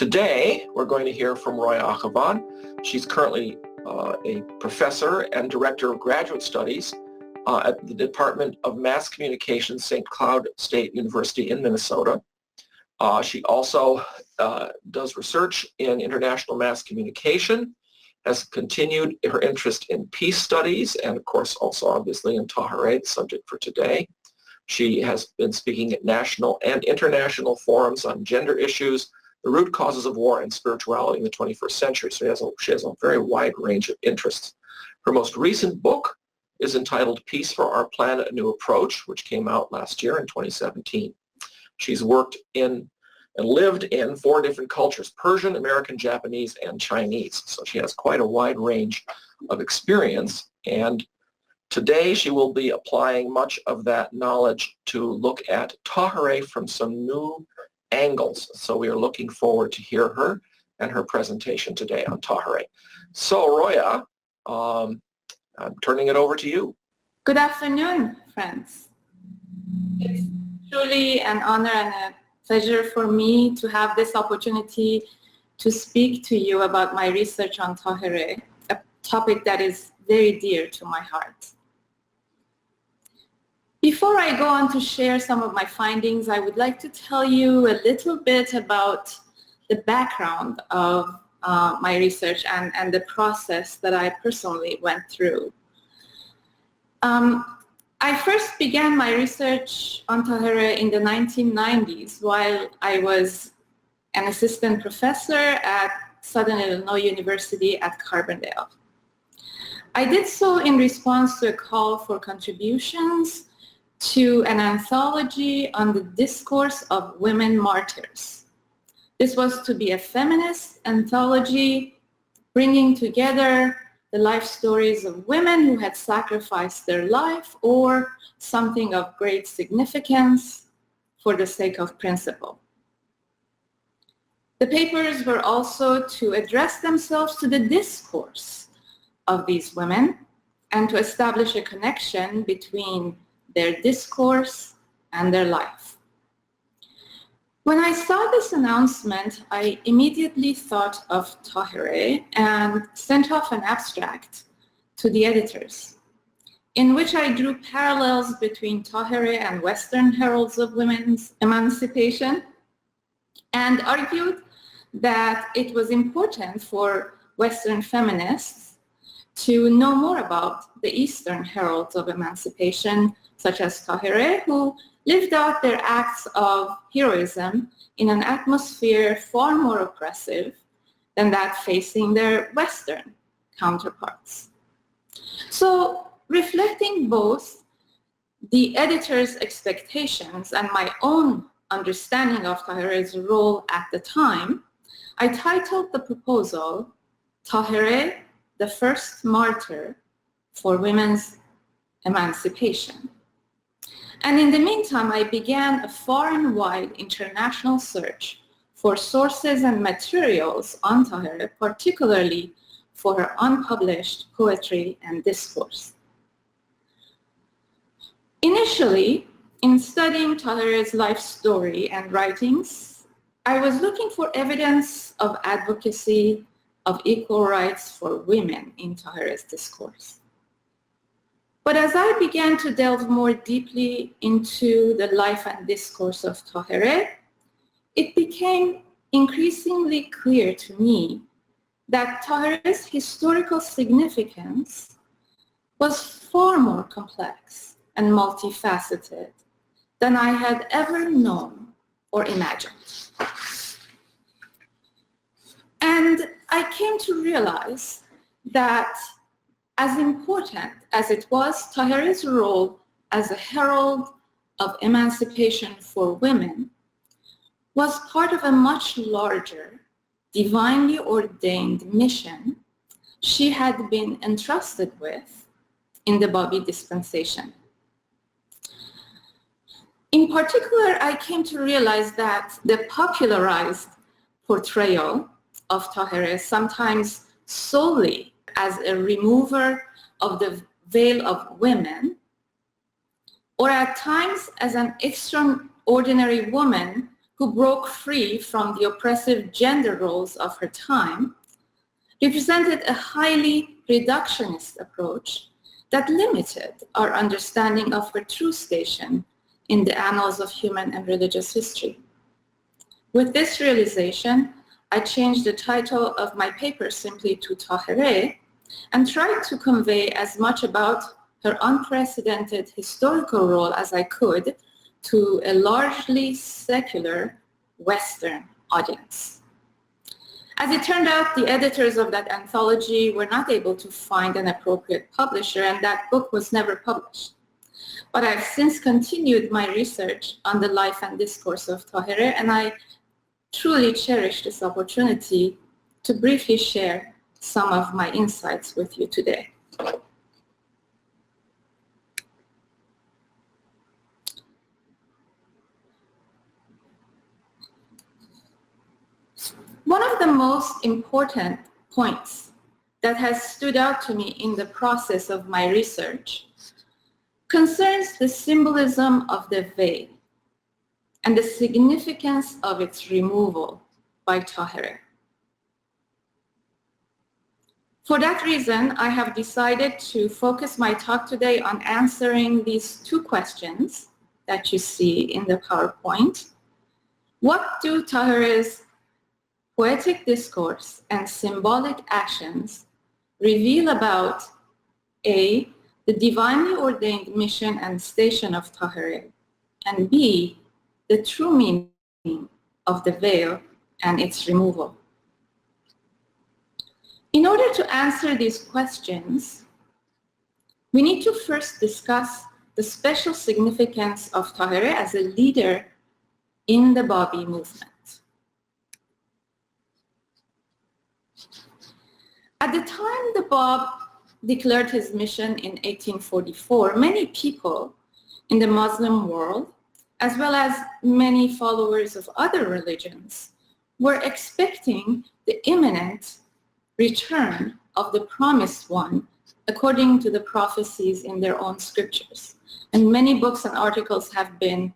Today, we're going to hear from Roya Akhavan. She's currently a professor and director of graduate studies at the Department of Mass Communication, St. Cloud State University in Minnesota. She also does research in international mass communication, has continued her interest in peace studies, and of course also obviously in Táhirih, the subject for today. She has been speaking at national and international forums on gender issues, the root causes of war, and spirituality in the 21st century. So she has a very wide range of interests. Her most recent book is entitled Peace for Our Planet, A New Approach, which came out last year in 2017. She's worked in and lived in 4 different cultures: Persian, American, Japanese, and Chinese. So she has quite a wide range of experience. And today she will be applying much of that knowledge to look at Táhirih from some new angles. So we are looking forward to hear her and her presentation today on Táhirih. So Roya, I'm turning it over to you. Good afternoon, friends. It's truly an honor and a pleasure for me to have this opportunity to speak to you about my research on Táhirih, a topic that is very dear to my heart. Before I go on to share some of my findings, I would like to tell you a little bit about the background of my research and the process that I personally went through. I first began my research on Táhirih in the 1990s while I was an assistant professor at Southern Illinois University at Carbondale. I did so in response to a call for contributions to an anthology on the discourse of women martyrs. This was to be a feminist anthology bringing together the life stories of women who had sacrificed their life or something of great significance for the sake of principle. The papers were also to address themselves to the discourse of these women and to establish a connection between their discourse and their life. When I saw this announcement, I immediately thought of Táhirih and sent off an abstract to the editors, in which I drew parallels between Táhirih and Western heralds of women's emancipation, and argued that it was important for Western feminists to know more about the Eastern heralds of emancipation, such as Táhirih, who lived out their acts of heroism in an atmosphere far more oppressive than that facing their Western counterparts. So, reflecting both the editor's expectations and my own understanding of Táhirih's role at the time, I titled the proposal, Táhirih, the First Martyr for Women's Emancipation. And in the meantime, I began a far and wide international search for sources and materials on Táhirih, particularly for her unpublished poetry and discourse. Initially, in studying Táhirih's life story and writings, I was looking for evidence of advocacy of equal rights for women in Táhirih's discourse. But as I began to delve more deeply into the life and discourse of Táhirih, it became increasingly clear to me that Táhirih's historical significance was far more complex and multifaceted than I had ever known or imagined. And I came to realize that as important as it was Táhirih's role as a herald of emancipation for women was part of a much larger, divinely ordained mission she had been entrusted with in the Baha'i dispensation. In particular, I came to realize that the popularized portrayal of Táhirih, sometimes solely as a remover of the veil of women, or at times as an extraordinary woman who broke free from the oppressive gender roles of her time, represented a highly reductionist approach that limited our understanding of her true station in the annals of human and religious history. With this realization, I changed the title of my paper simply to Táhirih and tried to convey as much about her unprecedented historical role as I could to a largely secular Western audience. As it turned out, the editors of that anthology were not able to find an appropriate publisher, and that book was never published. But I've since continued my research on the life and discourse of Táhirih, and I truly cherish this opportunity to briefly share some of my insights with you today. One of the most important points that has stood out to me in the process of my research concerns the symbolism of the veil and the significance of its removal by Táhirih. For that reason, I have decided to focus my talk today on answering these two questions that you see in the PowerPoint. What do Tahirih's Poetic Discourse and Symbolic Actions reveal about A, the divinely ordained mission and station of Táhirih, and B, the true meaning of the veil and its removal? In order to answer these questions, we need to first discuss the special significance of Táhirih as a leader in the Baha'i movement. At the time the Bab declared his mission in 1844, many people in the Muslim world, as well as many followers of other religions, were expecting the imminent return of the promised one according to the prophecies in their own scriptures. And many books and articles have been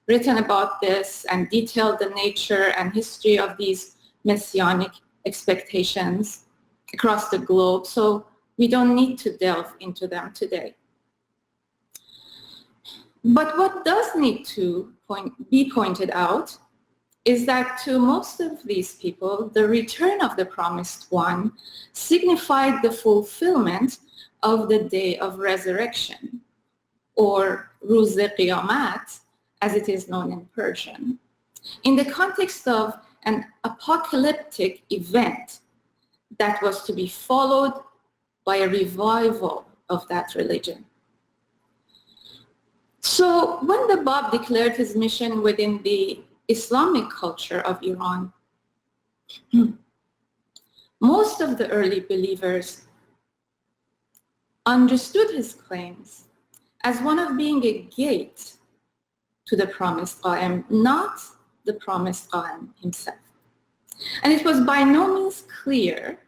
written about this and detailed the nature and history of these messianic expectations across the globe, so we don't need to delve into them today. But what does need to be pointed out is that to most of these people, the return of the promised one signified the fulfillment of the day of resurrection, or Ruz Qiyamat, as it is known in Persian, in the context of an apocalyptic event that was to be followed by a revival of that religion. So when the Bab declared his mission within the Islamic culture of Iran, most of the early believers understood his claims as one of being a gate to the promised Qa'im, not the promised Qa'im himself. And it was by no means clear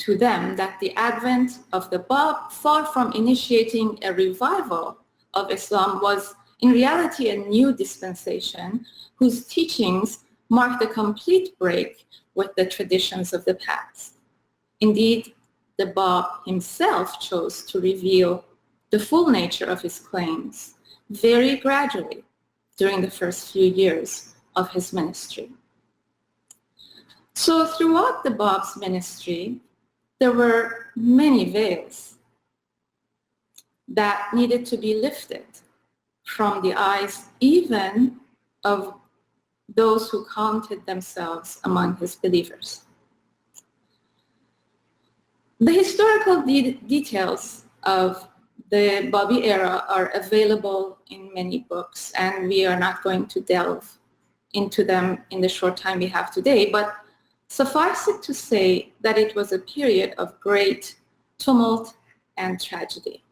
to them that the advent of the Bab, far from initiating a revival of Islam, was in reality a new dispensation whose teachings marked a complete break with the traditions of the past. Indeed, the Bab himself chose to reveal the full nature of his claims very gradually during the first few years of his ministry. So throughout the Bab's ministry, there were many veils that needed to be lifted from the eyes even of those who counted themselves among his believers. The historical details of the Babi era are available in many books, and we are not going to delve into them in the short time we have today, but suffice it to say that it was a period of great tumult and tragedy.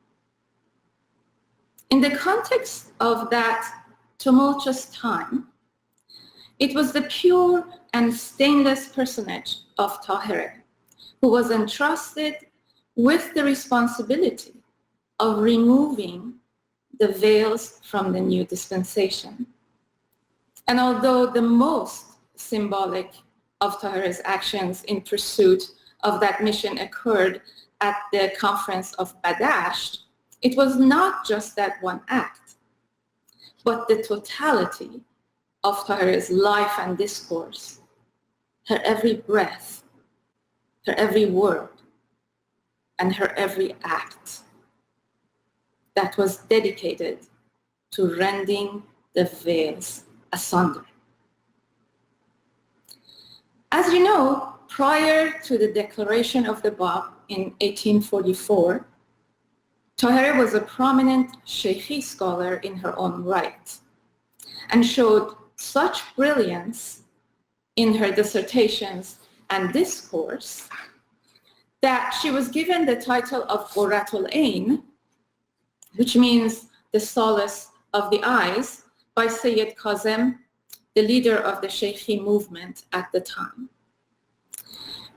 In the context of that tumultuous time, it was the pure and stainless personage of Táhirih who was entrusted with the responsibility of removing the veils from the new dispensation. And although the most symbolic of Tahirih's actions in pursuit of that mission occurred at the conference of Badasht, it was not just that one act, but the totality of Tahirih's life and discourse, her every breath, her every word, and her every act that was dedicated to rending the veils asunder. As you know, prior to the declaration of the Bab in 1844, Tahirih was a prominent Shaykhi scholar in her own right and showed such brilliance in her dissertations and discourse that she was given the title of Qurratul Ain, which means the solace of the eyes, by Sayyid Kazem, the leader of the Shaykhi movement at the time.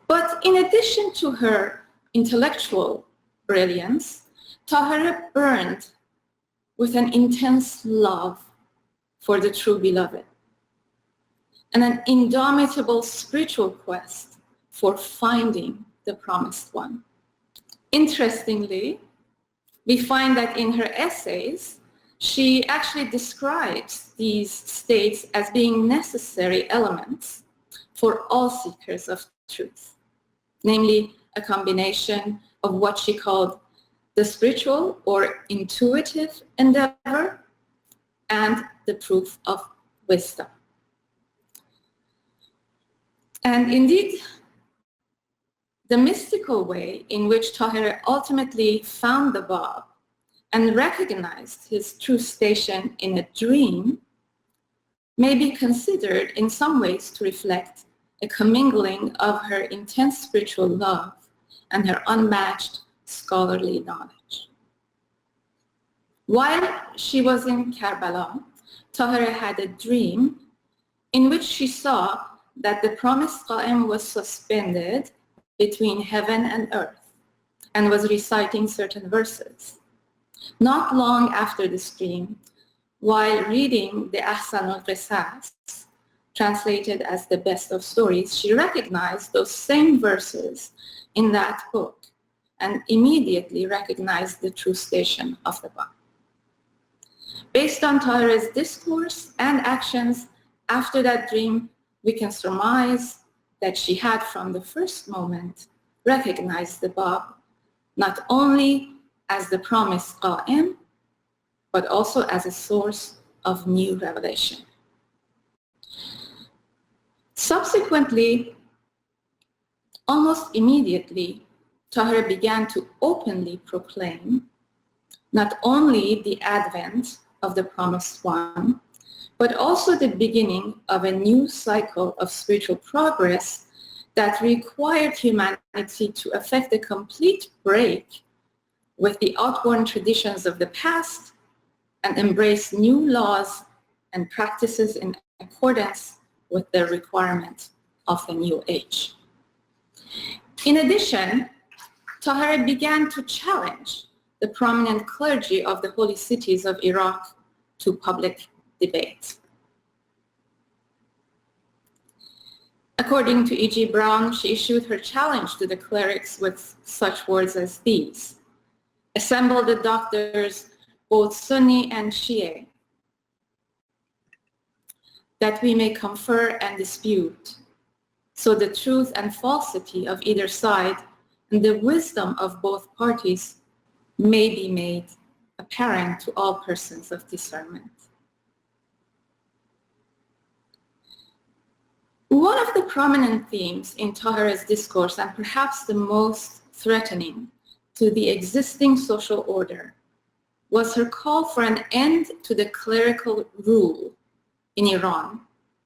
But in addition to her intellectual brilliance, Tahirih burned with an intense love for the true beloved and an indomitable spiritual quest for finding the promised one. Interestingly, we find that in her essays, she actually describes these states as being necessary elements for all seekers of truth, namely a combination of what she called the spiritual or intuitive endeavor and the proof of wisdom. And indeed, the mystical way in which Tahirih ultimately found the Bab and recognized his true station in a dream may be considered in some ways to reflect a commingling of her intense spiritual love and her unmatched scholarly knowledge. While she was in Karbala, Tahirih had a dream in which she saw that the promised Qa'im was suspended between heaven and earth and was reciting certain verses. Not long after this dream, while reading the Ahsan al-Qisas, translated as the best of stories, she recognized those same verses in that book and immediately recognized the true station of the Bab. Based on Tahirih's discourse and actions after that dream, we can surmise that she had from the first moment recognized the Bab not only as the promised Qa'im, but also as a source of new revelation. Subsequently, almost immediately, Tahirih began to openly proclaim not only the advent of the promised one, but also the beginning of a new cycle of spiritual progress that required humanity to effect a complete break with the outworn traditions of the past and embrace new laws and practices in accordance with the requirement of the new age. In addition, Tahirih began to challenge the prominent clergy of the holy cities of Iraq to public debate. According to E.G. Brown, she issued her challenge to the clerics with such words as these: "Assemble the doctors, both Sunni and Shia, that we may confer and dispute, so the truth and falsity of either side and the wisdom of both parties may be made apparent to all persons of discernment." One of the prominent themes in Tahirih's discourse, and perhaps the most threatening to the existing social order, was her call for an end to the clerical rule in Iran,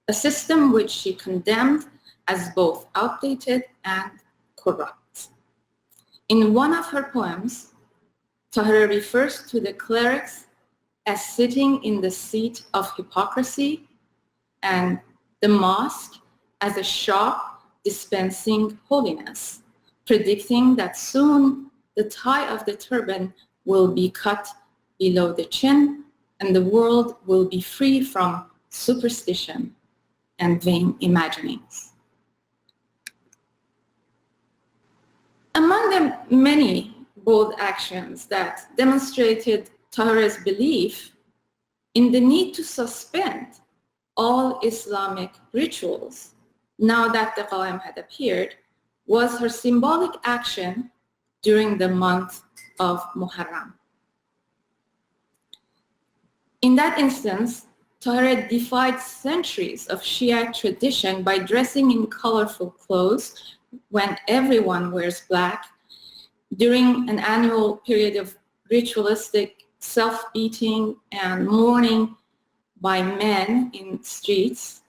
a system which she condemned as both outdated and corrupt. In one of her poems, Tahirih refers to the clerics as sitting in the seat of hypocrisy and the mosque as a shop dispensing holiness, predicting that soon the tie of the turban will be cut below the chin and the world will be free from superstition, and vain imaginings. Among the many bold actions that demonstrated Tahirih's belief in the need to suspend all Islamic rituals now that the Qawm had appeared was her symbolic action during the month of Muharram. In that instance, Tahirih defied centuries of Shia tradition by dressing in colorful clothes when everyone wears black during an annual period of ritualistic self-beating and mourning by men in streets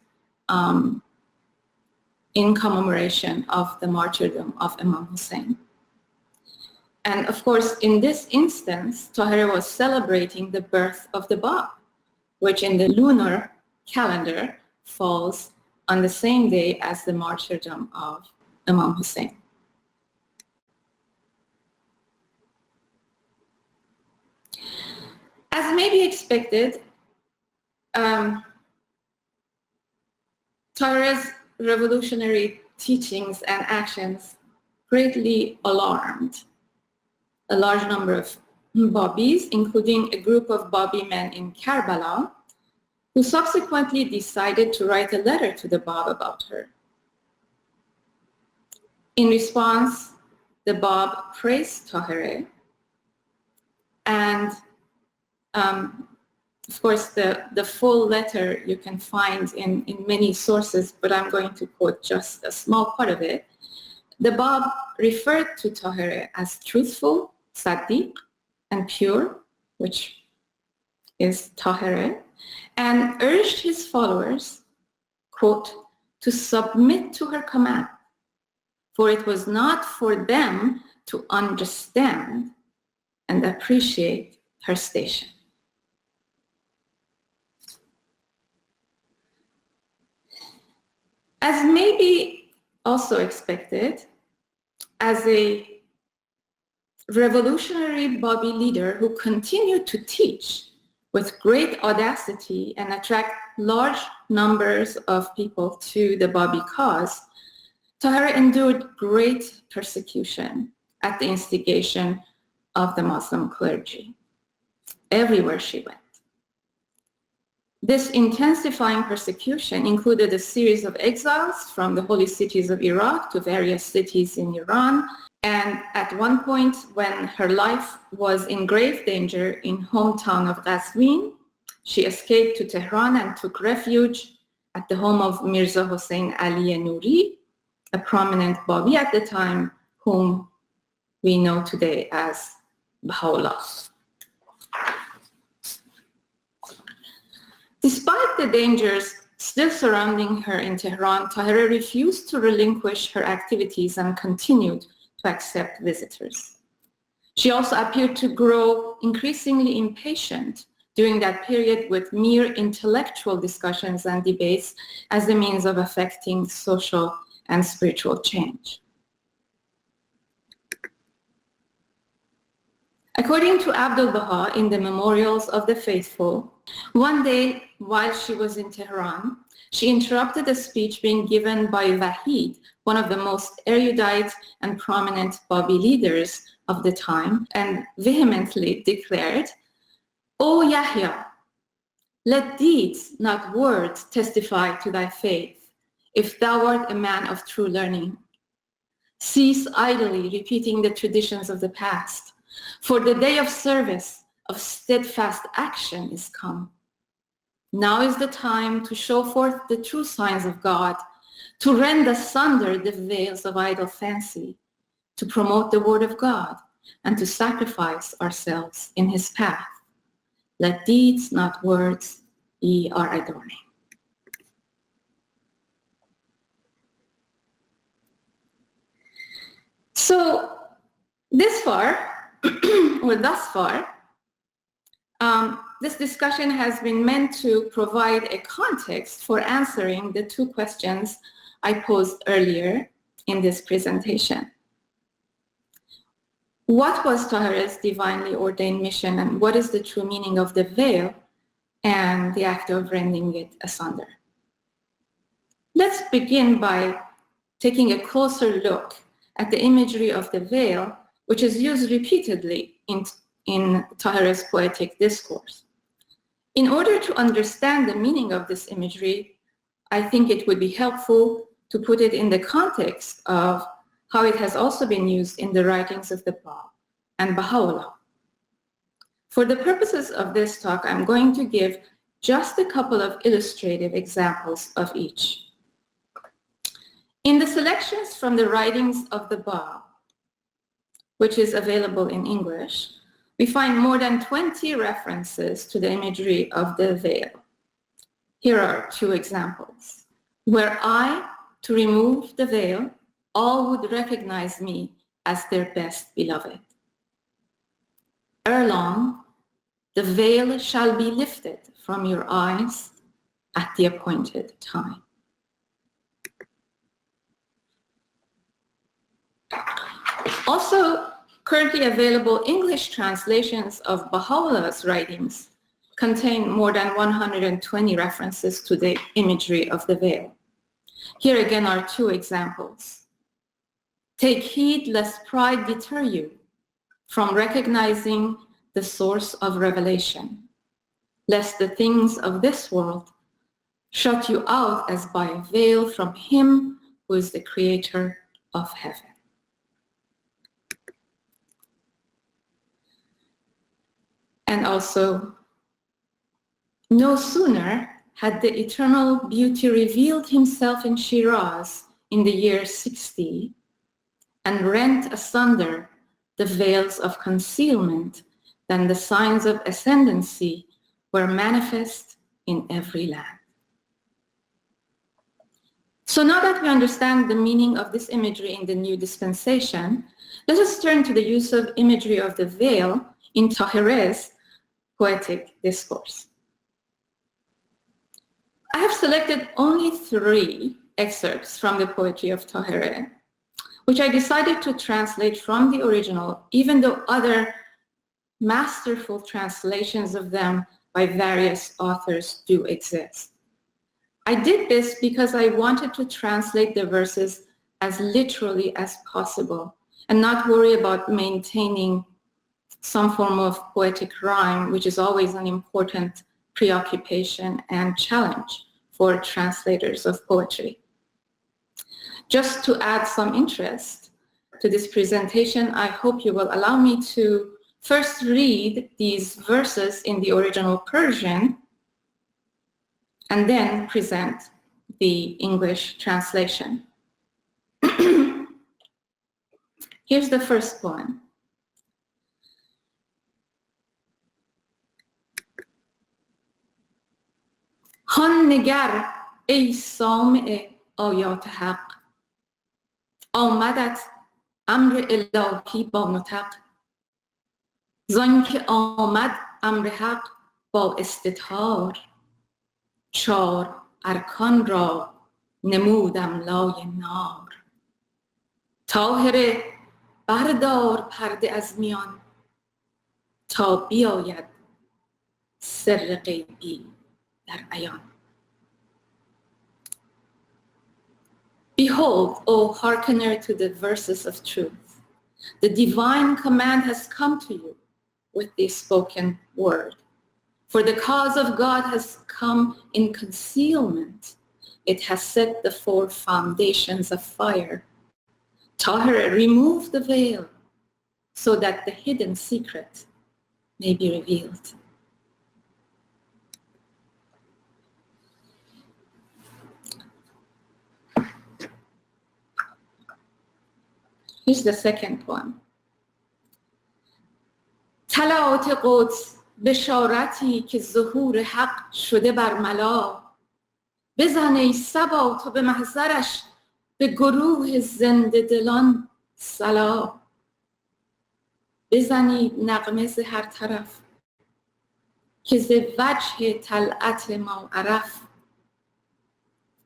in commemoration of the martyrdom of Imam Hussein. And of course, in this instance, Tahirih was celebrating the birth of the Bab, which in the lunar calendar falls on the same day as the martyrdom of Imam Hussein. As may be expected, Tahirih's revolutionary teachings and actions greatly alarmed a large number of Babis, including a group of Babi men in Karbala, who subsequently decided to write a letter to the Bab about her. In response, the Bab praised Tahirih, and of course, the full letter you can find in many sources, but I'm going to quote just a small part of it. The Bab referred to Tahirih as truthful, Sadiq, and pure, which is Tahirih, and urged his followers, quote, to submit to her command, for it was not for them to understand and appreciate her station. As may be also expected, as a revolutionary Babi leader who continued to teach with great audacity and attract large numbers of people to the Babi cause, Tahirih endured great persecution at the instigation of the Muslim clergy everywhere she went. This intensifying persecution included a series of exiles from the holy cities of Iraq to various cities in Iran. And at one point, when her life was in grave danger in hometown of Qazwin, she escaped to Tehran and took refuge at the home of Mirza Hossein Ali Nouri, a prominent Babi at the time, whom we know today as Baha'u'llah. Despite the dangers still surrounding her in Tehran, Tahirih refused to relinquish her activities and continued to accept visitors. She also appeared to grow increasingly impatient during that period with mere intellectual discussions and debates as a means of affecting social and spiritual change. According to Abdul Baha in the Memorials of the Faithful, one day while she was in Tehran, she interrupted a speech being given by Wahid, one of the most erudite and prominent Babi leaders of the time, and vehemently declared, "O Yahya, let deeds, not words, testify to thy faith, if thou art a man of true learning. Cease idly repeating the traditions of the past, for the day of service, of steadfast action is come. Now is the time to show forth the true signs of God, to rend asunder the veils of idle fancy, to promote the word of God, and to sacrifice ourselves in his path. Let deeds, not words, be our adorning." So this far, or thus far, this discussion has been meant to provide a context for answering the two questions I posed earlier in this presentation. What was Tahirih's divinely ordained mission, and what is the true meaning of the veil? and the act of rending it asunder. Let's begin by taking a closer look at the imagery of the veil, which is used repeatedly in Tahirih's Poetic Discourse. In order to understand the meaning of this imagery, I think it would be helpful to put it in the context of how it has also been used in the writings of the Bab and Baha'u'llah. For the purposes of this talk, I'm going to give just a couple of illustrative examples of each. In the selections from the writings of the Bab, which is available in English, we find more than 20 references to the imagery of the veil. Here are two examples. Were I to remove the veil, all would recognize me as their best beloved. Ere long, the veil shall be lifted from your eyes at the appointed time. Also, currently available English translations of Baha'u'llah's writings contain more than 120 references to the imagery of the veil. Here again are two examples. Take heed lest pride deter you from recognizing the source of revelation, lest the things of this world shut you out as by a veil from him who is the creator of heaven. And also, no sooner had the eternal beauty revealed himself in Shiraz in the year 60 and rent asunder the veils of concealment than the signs of ascendancy were manifest in every land. So now that we understand the meaning of this imagery in the new dispensation, let us turn to the use of imagery of the veil in Tahirih's Poetic Discourse. I have selected only 3 excerpts from the poetry of Tahirih, which I decided to translate from the original, even though other masterful translations of them by various authors do exist. I did this because I wanted to translate the verses as literally as possible and not worry about maintaining some form of poetic rhyme, which is always an important preoccupation and challenge for translators of poetry. Just to add some interest to this presentation, I hope you will allow me to first read these verses in the original Persian and then present the English translation. Here's the first poem. هان نگر ای سامع آیات حق، آمدت امر الهی با نطق، زانکه آمد امر حق با استطهار، 4 ارکان را نمودم لای نار. طاهره بردار پرده از میان، تا بیاید سر غیبی در عیان. Behold, O hearkener to the verses of truth, the divine command has come to you with the spoken word. For the cause of God has come in concealment. It has set the 4 foundations of fire. Tahirih, remove the veil so that the hidden secret may be revealed. Here's the second poem. طلعت قدس بشارتی که ظهور حق شده بر ملا، بزن ای صبا تا به محضرش به گروه زنده دلان صلا. بزنید نغمه ز هر طرف که ز وجه طلعت ما عرف،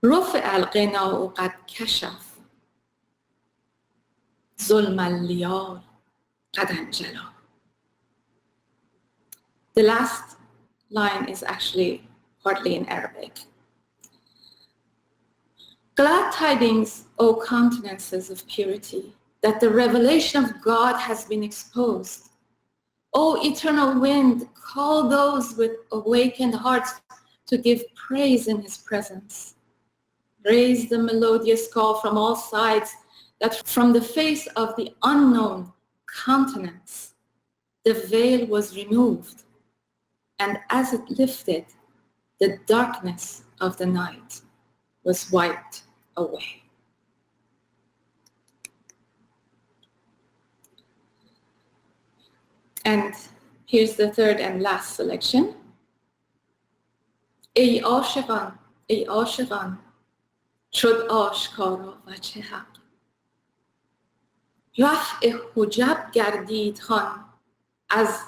رفع الغناء قد کشف ظلم اللیال قد انجلا. The last line is actually partly in Arabic. Glad tidings, O countenances of purity, that the revelation of God has been exposed. O eternal wind, call those with awakened hearts to give praise in his presence. Raise the melodious call from all sides, that from the face of the unknown countenance, the veil was removed, and as it lifted, the darkness of the night was wiped away. And here's the third and last selection. ای عاشقان، ای عاشقان، شد آشکارا وجه حق. رفع حجب گردید خوان از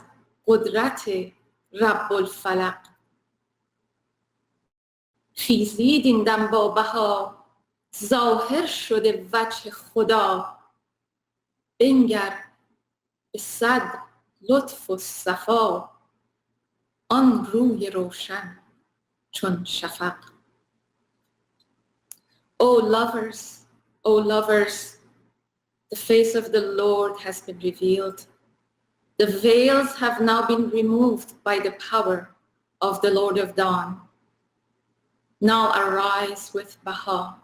قدرت رب الفلق. خیزید این دم با بها، ظاهر شده وجه خدا. بنگر به صد لطف و صفا، آن روی روشن چون شفق. O lovers, O lovers, the face of the Lord has been revealed. The veils have now been removed by the power of the Lord of Dawn. Now arise with Baha.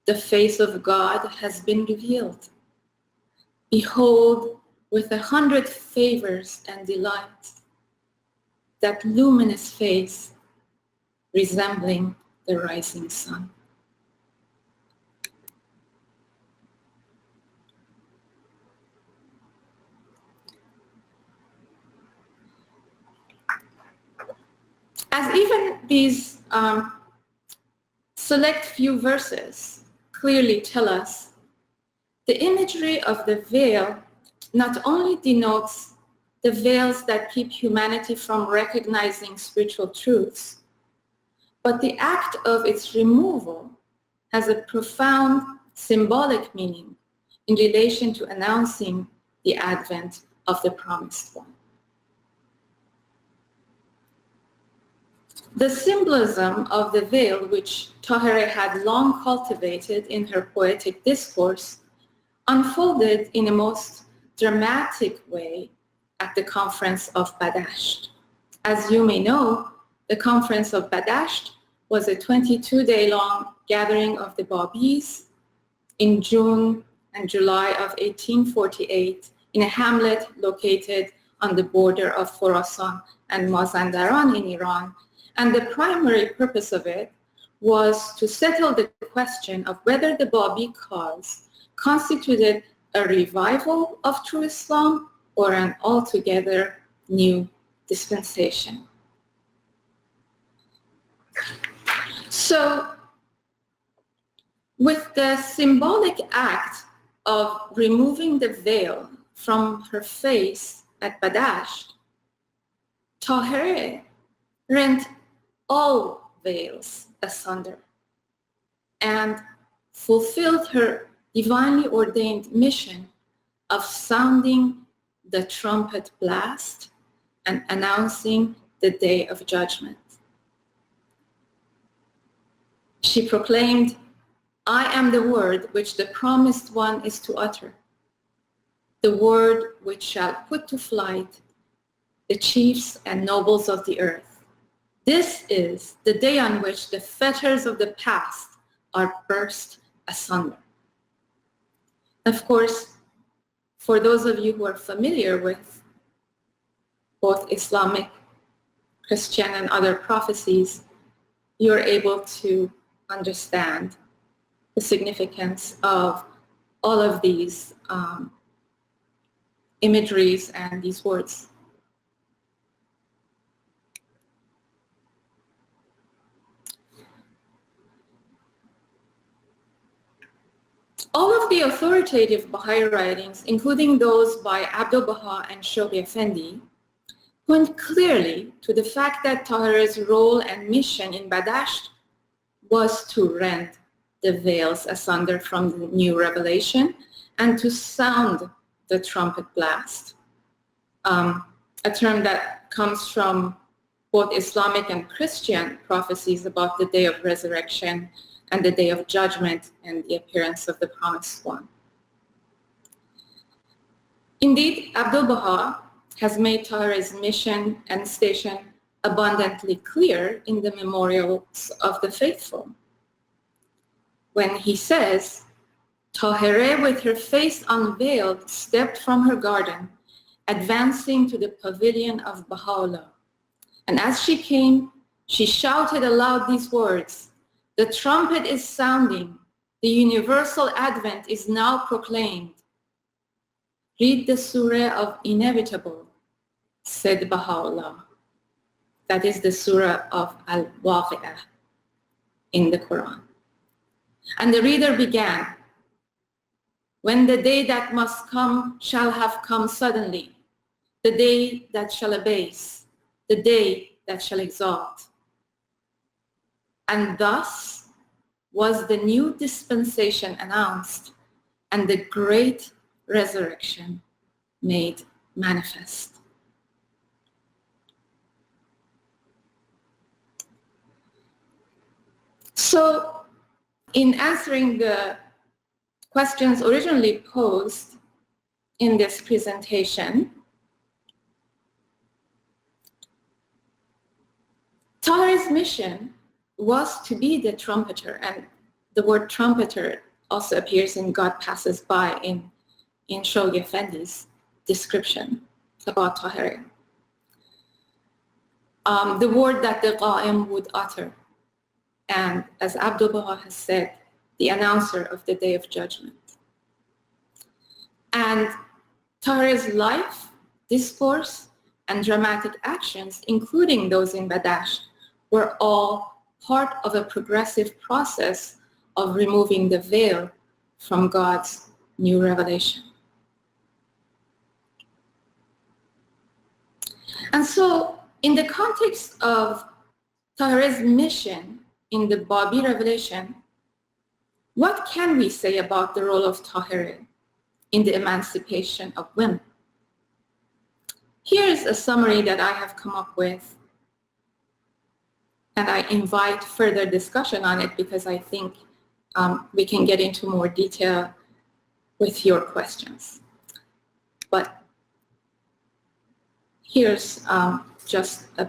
The face of God has been revealed. Behold, with 100 favors and delights, that luminous face resembling the rising sun. As even these select few verses clearly tell us, the imagery of the veil not only denotes the veils that keep humanity from recognizing spiritual truths, but the act of its removal has a profound symbolic meaning in relation to announcing the advent of the promised one. The symbolism of the veil, which Tahirih had long cultivated in her poetic discourse, unfolded in a most dramatic way at the conference of Badasht. As you may know, the conference of Badasht was a 22-day-long gathering of the Baha'is in June and July of 1848 in a hamlet located on the border of Khorasan and Mazandaran in Iran. And the primary purpose of it was to settle the question of whether the Baha'i cause constituted a revival of true Islam or an altogether new dispensation. So, with the symbolic act of removing the veil from her face at Badasht, Tahirih rent all veils asunder and fulfilled her divinely ordained mission of sounding the trumpet blast and announcing the day of judgment. She proclaimed, I am the word which the promised one is to utter, the word which shall put to flight the chiefs and nobles of the earth. This is the day on which the fetters of the past are burst asunder. Of course, for those of you who are familiar with both Islamic, Christian, and other prophecies, you're able to understand the significance of all of these imageries and these words. All of the authoritative Baha'i writings, including those by Abdul Baha and Shoghi Effendi, point clearly to the fact that Tahirih's role and mission in Badasht was to rend the veils asunder from the new revelation and to sound the trumpet blast, a term that comes from both Islamic and Christian prophecies about the day of resurrection and the day of judgment and the appearance of the promised one. Indeed, Abdu'l-Baha has made Tahirih's mission and station abundantly clear in the Memorials of the Faithful, when he says, Tahirih with her face unveiled stepped from her garden, advancing to the pavilion of Baha'u'llah. And as she came, she shouted aloud these words, the trumpet is sounding, the universal advent is now proclaimed. Read the surah of Inevitable, said Baha'u'llah. That is the surah of Al-Waqi'ah in the Quran. And the reader began, when the day that must come shall have come suddenly, the day that shall abase, the day that shall exalt. And thus was the new dispensation announced and the great resurrection made manifest. So, in answering the questions originally posed in this presentation, Tahirih's mission was to be the trumpeter, and the word trumpeter also appears in God Passes By in Shoghi Effendi's description about Tahirih. The word that the Qa'im would utter, and as Abdu'l-Baha has said, the announcer of the Day of Judgment. And Tahirih's life, discourse, and dramatic actions, including those in Badasht, were all part of a progressive process of removing the veil from God's new revelation. And so, in the context of Tahirih's mission in the Baha'i revelation, what can we say about the role of Tahirih in the emancipation of women? Here's a summary that I have come up with, and I invite further discussion on it because I think we can get into more detail with your questions. But here's just a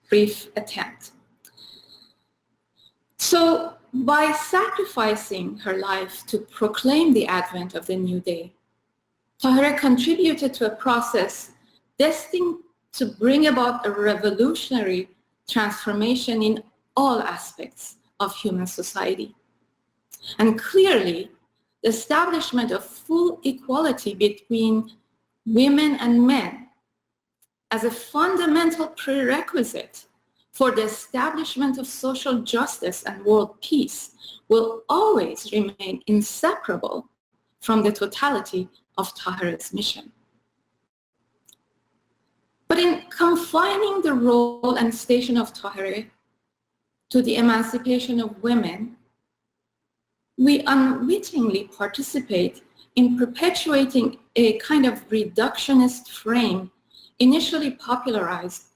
brief attempt. So, by sacrificing her life to proclaim the advent of the new day, Tahirih contributed to a process destined to bring about a revolutionary transformation in all aspects of human society. And clearly, the establishment of full equality between women and men as a fundamental prerequisite for the establishment of social justice and world peace will always remain inseparable from the totality of Tahirih's mission. But in confining the role and station of Tahirih to the emancipation of women, we unwittingly participate in perpetuating a kind of reductionist frame initially popularized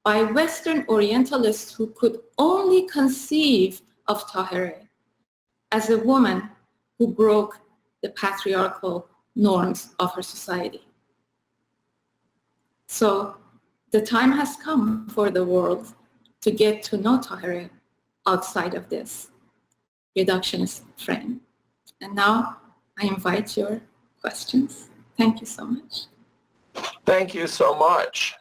by Western Orientalists who could only conceive of Tahirih as a woman who broke the patriarchal norms of her society. So the time has come for the world to get to know Tahirih outside of this reductionist frame. And now I invite your questions. Thank you so much. Thank you so much.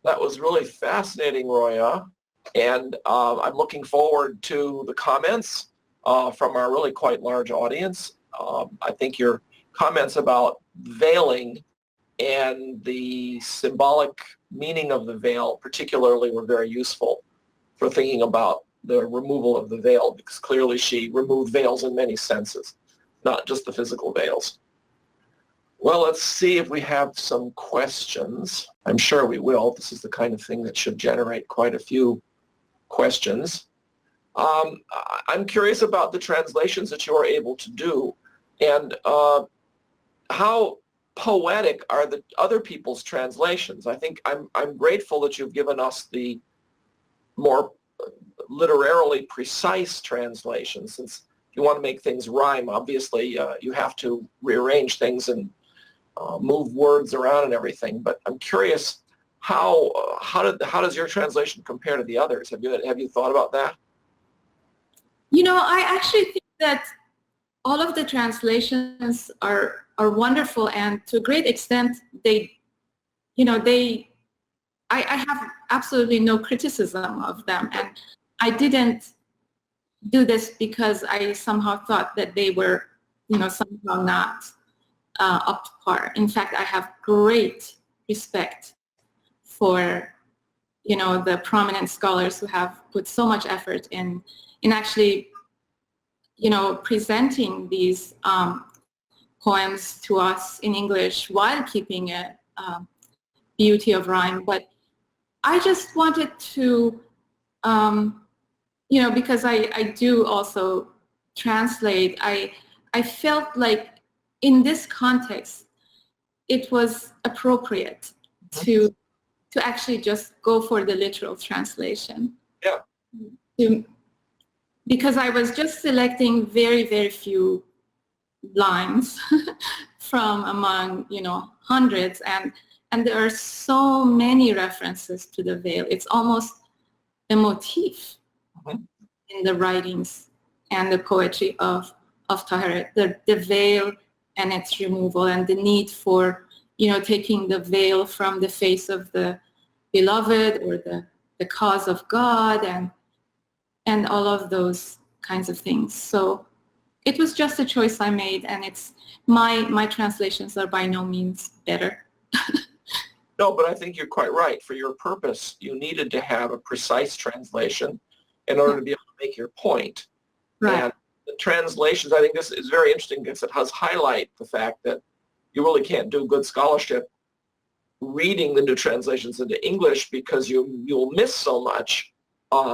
That was really fascinating, Roya. And I'm looking forward to the comments from our really quite large audience. I think your comments about veiling and the symbolic meaning of the veil particularly were very useful for thinking about the removal of the veil, because clearly she removed veils in many senses, not just the physical veils. Well, let's see if we have some questions. I'm sure we will. This is the kind of thing that should generate quite a few questions. I'm curious about the translations that you are able to do, and how poetic are the other people's translations. I think I'm grateful that you've given us the more literarily precise translations. Since if you want to make things rhyme, obviously you have to rearrange things and move words around and everything. But I'm curious, how does your translation compare to the others? Have you thought about that? I actually think that all of the translations are wonderful, and to a great extent, I have absolutely no criticism of them, and I didn't do this because I somehow thought that they were, somehow not up to par. In fact, I have great respect for, the prominent scholars who have put so much effort in actually, presenting these poems to us in English while keeping a beauty of rhyme. But I just wanted to, because I do also translate, I felt like in this context, it was appropriate to actually just go for the literal translation. Yeah. Because I was just selecting very, very few lines from among, hundreds, and there are so many references to the veil. It's almost a motif in the writings and the poetry of Tahirih, the veil and its removal, and the need for, taking the veil from the face of the beloved or the cause of God, and all of those kinds of things. So it was just a choice I made, and it's my translations are by no means better. No, but I think you're quite right. For your purpose, you needed to have a precise translation in order to be able to make your point. Right. And the translations, I think this is very interesting because it has highlight the fact that you really can't do good scholarship reading the new translations into English, because you'll miss so much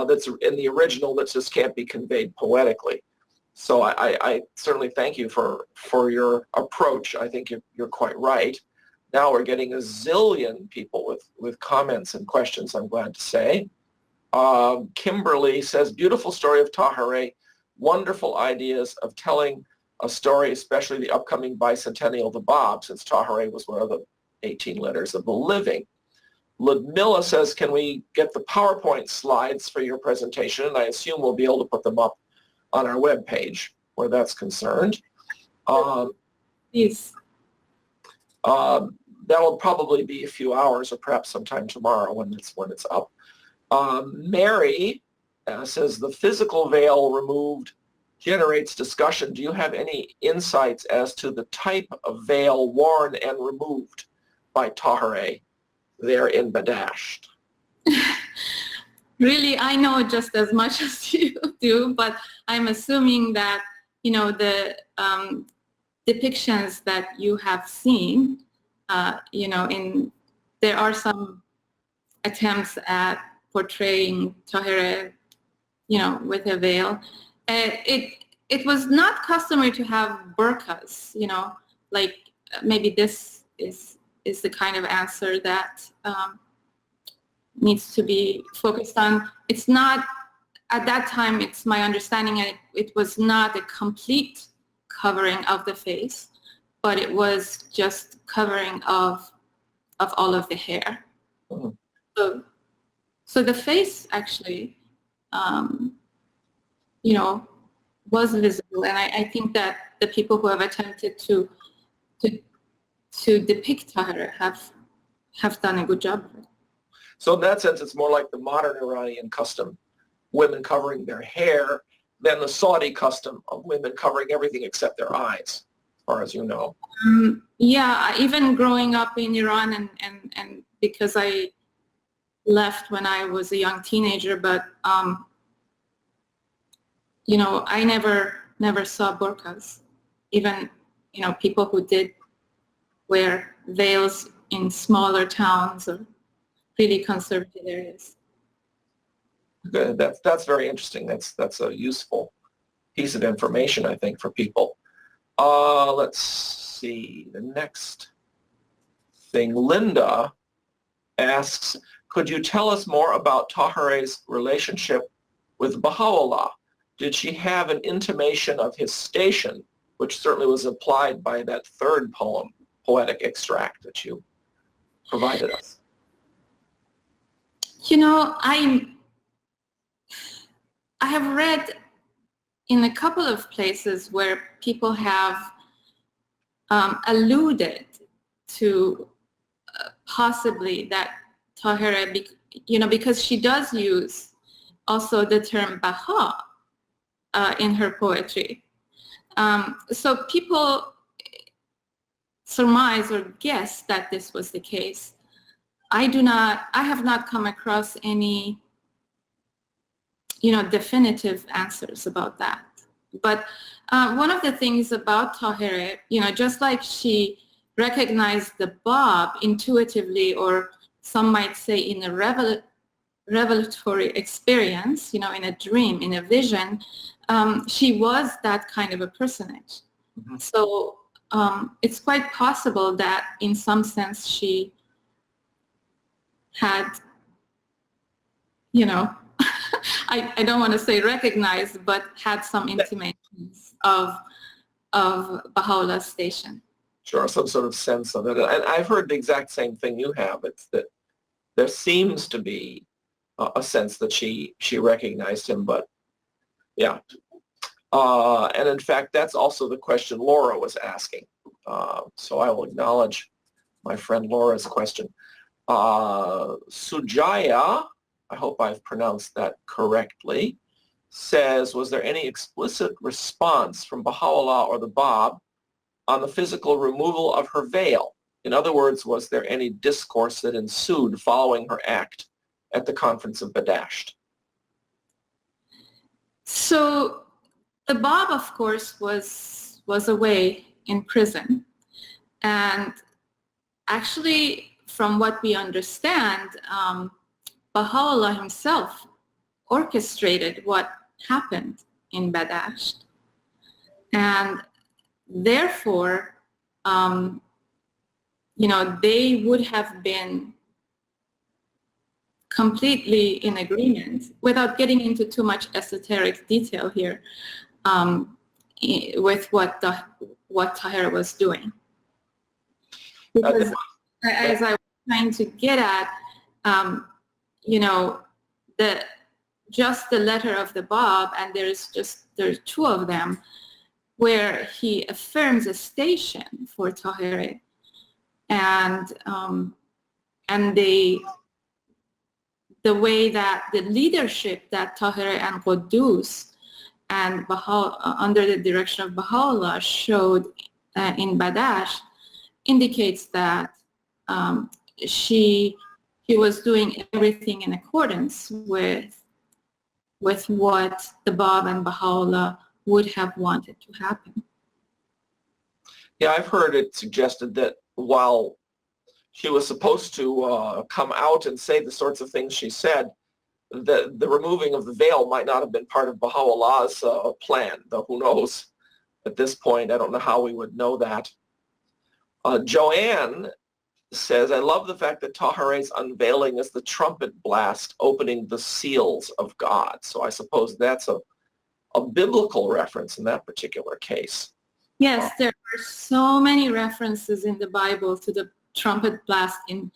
that's in the original that just can't be conveyed poetically. So I certainly thank you for your approach. I think you're quite right. Now we're getting a zillion people with comments and questions, I'm glad to say. Kimberly says, beautiful story of Táhirih, wonderful ideas of telling a story, especially the upcoming bicentennial of the Bab, since Táhirih was one of the 18 letters of the living. Ludmilla says, can we get the PowerPoint slides for your presentation? And I assume we'll be able to put them up on our webpage where that's concerned. Yes. That'll probably be a few hours or perhaps sometime tomorrow when it's up. Mary says, the physical veil removed generates discussion. Do you have any insights as to the type of veil worn and removed by Táhirih there in Badasht? Really, I know just as much as you do, but I'm assuming that, the depictions that you have seen, there are some attempts at portraying Táhirih, with a veil. It was not customary to have burqas, like maybe this is the kind of answer that needs to be focused on. It's not, at that time, it's my understanding, it was not a complete covering of the face, but it was just covering of all of the hair. Mm-hmm. So the face actually, was visible, and I think that the people who have attempted to depict Tahirih have done a good job of it. So in that sense, it's more like the modern Iranian custom, women covering their hair, than the Saudi custom of women covering everything except their eyes, as far as you know. Yeah, even growing up in Iran, and because I left when I was a young teenager, but I never saw burqas. Even people who did wear veils in smaller towns or really conservative areas. Good. That's very interesting. That's a useful piece of information, I think, for people. Let's see the next thing. Linda asks, Could you tell us more about Tahirih's relationship with Baha'u'llah? Did she have an intimation of his station, which certainly was implied by that third poem, Poetic Extract, that you provided us? You know, I have read in a couple of places where people have alluded to possibly that Tahirih, because she does use also the term Baha in her poetry. So people surmise or guess that this was the case. I have not come across any, definitive answers about that. But one of the things about Tahirih, just like she recognized the Bab intuitively, or some might say in a revelatory experience, in a dream, in a vision, she was that kind of a personage. Mm-hmm. So it's quite possible that in some sense she had, I don't want to say recognized, but had some intimations of Baha'u'llah's station. Sure, some sort of sense of it. And I've heard the exact same thing you have. It's that there seems to be a sense that she recognized him, but yeah. And in fact, that's also the question Laura was asking. So I will acknowledge my friend Laura's question. Sujaya, I hope I've pronounced that correctly, says, was there any explicit response from Baha'u'llah or the Bab on the physical removal of her veil? In other words, was there any discourse that ensued following her act at the conference of Badasht? So the Bab, of course, was away in prison. And actually, from what we understand, Baha'u'llah himself orchestrated what happened in Badasht. And therefore, they would have been completely in agreement, without getting into too much esoteric detail here, with what Tahirih was doing. Because as I was trying to get at, just the letter of the Bab, and there's two of them, where he affirms a station for Tahirih, and the way that the leadership that Tahirih and Quddus and under the direction of Baha'u'llah showed in Badasht indicates that she was doing everything in accordance with what the Bab and Baha'u'llah would have wanted to happen. Yeah, I've heard it suggested that while she was supposed to come out and say the sorts of things she said, the removing of the veil might not have been part of Baha'u'llah's plan, though who knows at this point. I don't know how we would know that. Joanne says, I love the fact that Tahirih's unveiling is the trumpet blast opening the seals of God. So I suppose that's a biblical reference in that particular case. Yes, there are so many references in the Bible to the trumpet blast in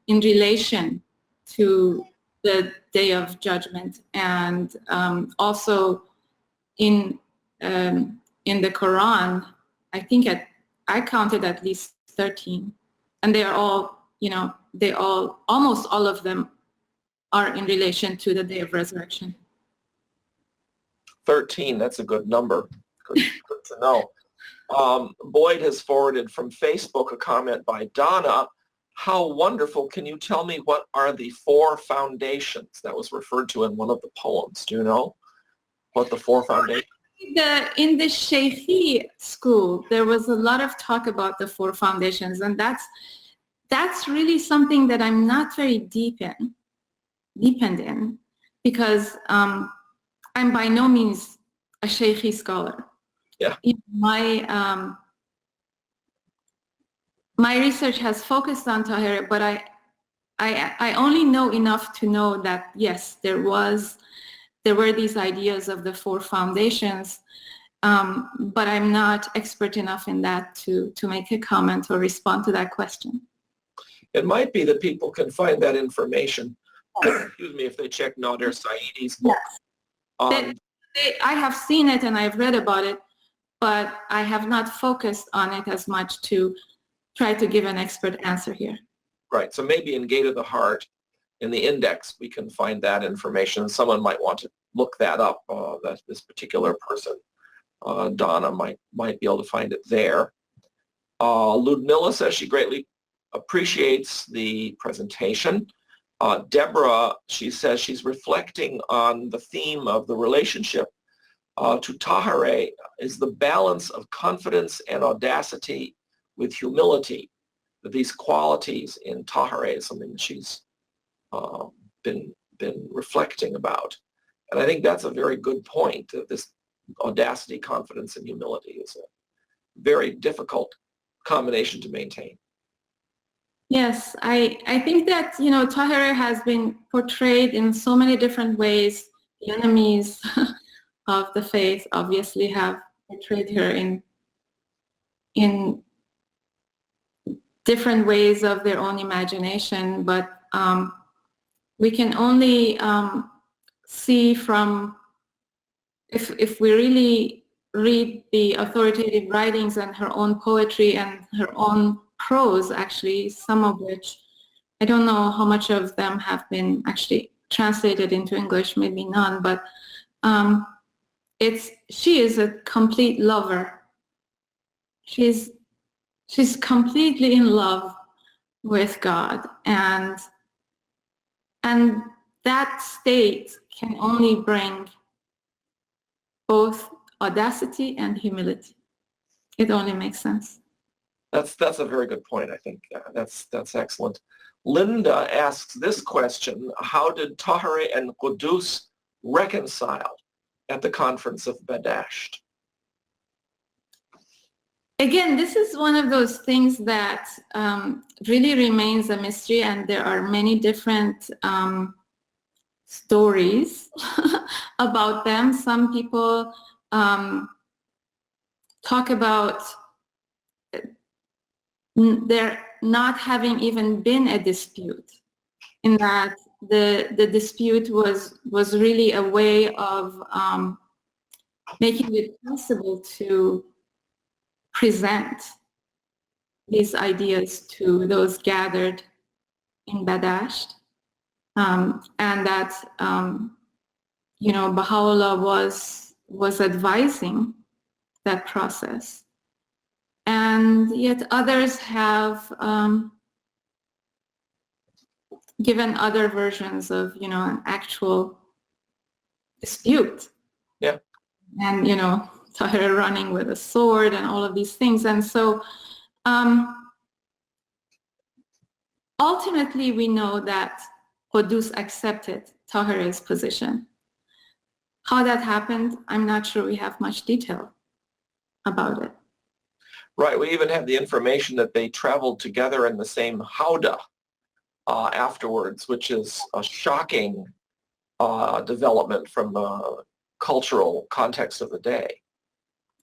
relation to the Day of Judgment, and also in the Quran. I think I counted at least 13, and they are all, almost all of them are in relation to the Day of Resurrection. 13, that's a good number. Good to know. Boyd has forwarded from Facebook a comment by Donna. How wonderful. Can you tell me what are the 4 foundations that was referred to in one of the poems? Do you know what the 4 foundations? In the Shaykhi school, there was a lot of talk about the 4 foundations, and that's really something that I'm not very deepened in, because I'm by no means a Shaykhi scholar. Yeah. My research has focused on Tahirih, but I only know enough to know that, yes, there were these ideas of the four foundations, but I'm not expert enough in that to make a comment or respond to that question. It might be that people can find that information, excuse me, if they check Nader Sa'idi's book. Yes. I have seen it and I've read about it, but I have not focused on it as much to try to give an expert answer here. Right, so maybe in Gate of the Heart, in the index, we can find that information. Someone might want to look that up, that this particular person, Donna, might be able to find it there. Ludmilla says she greatly appreciates the presentation. Deborah, she says she's reflecting on the theme of the relationship to Táhirih is the balance of confidence and audacity with humility. These qualities in Táhirih is something that she's been reflecting about. And I think that's a very good point. This audacity, confidence, and humility is a very difficult combination to maintain. Yes, I think that, Táhirih has been portrayed in so many different ways. The enemies of the faith obviously have portrayed her in different ways of their own imagination, but we can only see from, if we really read the authoritative writings and her own poetry and her own prose, actually, some of which, I don't know how much of them have been actually translated into English, maybe none, but she is a complete lover. She's completely in love with God, and that state can only bring both audacity and humility. It only makes sense. That's a very good point, I think. That's excellent. Linda asks this question: how did Tahirih and Qudus reconcile at the conference of Badasht? Again, this is one of those things that really remains a mystery, and there are many different stories about them. Some people talk about there not having even been a dispute, in that the dispute was really a way of making it possible to present these ideas to those gathered in Badasht, and that Baha'u'llah was advising that process, and yet others have given other versions of an actual dispute. Yeah. And Tahirih running with a sword and all of these things. And so ultimately we know that Qudus accepted Tahirih's position. How that happened, I'm not sure we have much detail about it. Right, we even have the information that they traveled together in the same howdah afterwards, which is a shocking development from the cultural context of the day.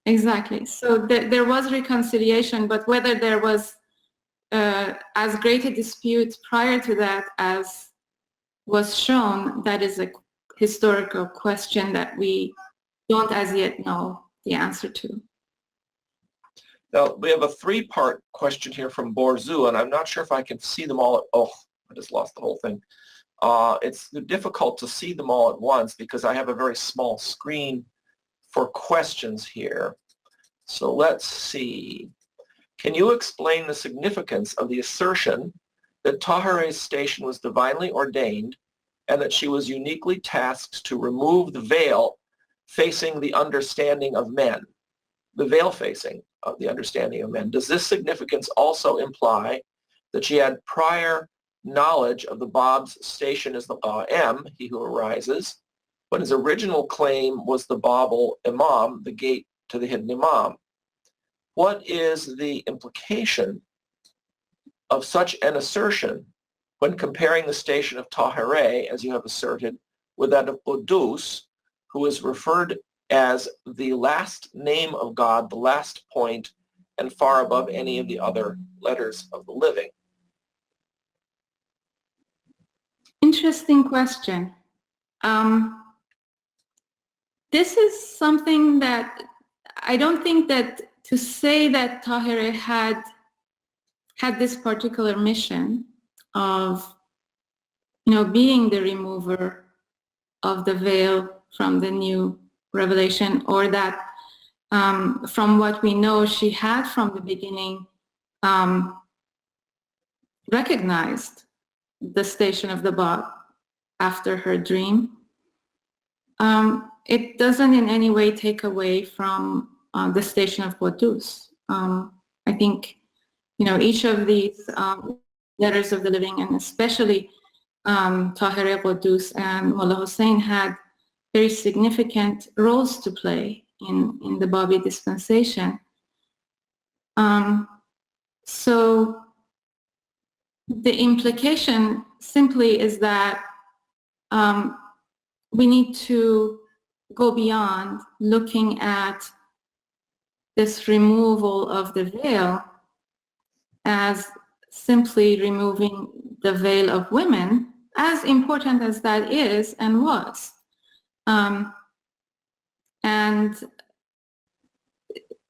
Exactly. So there was reconciliation, but whether there was as great a dispute prior to that as was shown, that is a historical question that we don't as yet know the answer to. Now, we have a three-part question here from Borzu, and I'm not sure if I can see them all. Oh, I just lost the whole thing. It's difficult to see them all at once because I have a very small screen for questions here. So let's see. Can you explain the significance of the assertion that Tahirih's station was divinely ordained and that she was uniquely tasked to remove the veil facing the understanding of men? The veil facing of the understanding of men. Does this significance also imply that she had prior knowledge of the Bab's station as the M, he who arises, but his original claim was the Babul Imam, the gate to the hidden Imam? What is the implication of such an assertion when comparing the station of Tahirih, as you have asserted, with that of Qudus, who is referred as the last name of God, the last point, and far above any of the other letters of the living? Interesting question. This is something that I don't think that to say that Tahirih had this particular mission of, being the remover of the veil from the new revelation, or that from what we know she had from the beginning recognized the station of the Bab after her dream. It doesn't in any way take away from the station of Qudus. I think, each of these letters of the living, and especially Tahirih, Qudus, and Mullah Hussein, had very significant roles to play in the Babi dispensation. So the implication simply is that we need to go beyond looking at this removal of the veil as simply removing the veil of women, as important as that is and was. And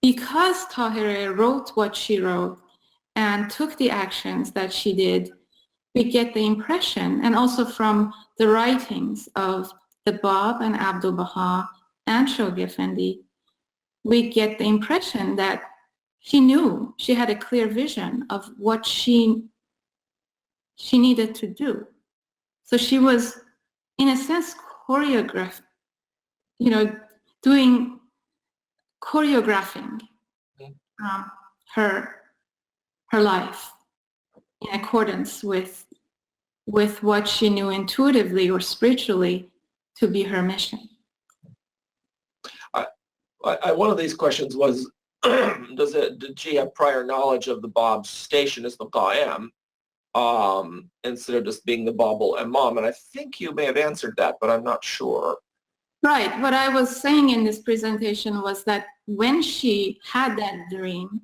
because Tahirih wrote what she wrote and took the actions that she did, we get the impression, and also from the writings of the Bab and Abdul Baha and Shoghi Effendi, we get the impression that she knew, she had a clear vision of what she needed to do. So she was, in a sense, choreographing her life in accordance with what she knew intuitively or spiritually to be her mission. One of these questions was, did she have prior knowledge of the Bab's station as the Qa'im, instead of just being the Babul Imam? And I think you may have answered that, but I'm not sure. Right. What I was saying in this presentation was that when she had that dream,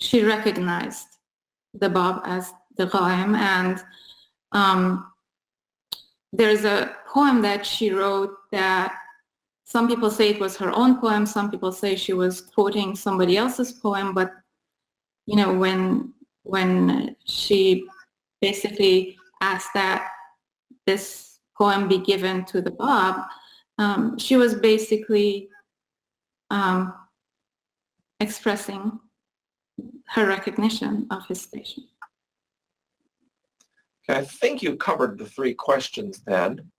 she recognized the Bab as the Qa'im, and there's a poem that she wrote that some people say it was her own poem, some people say she was quoting somebody else's poem, but when she basically asked that this poem be given to the Bab, she was basically expressing her recognition of his station. Okay, I think you covered the three questions then.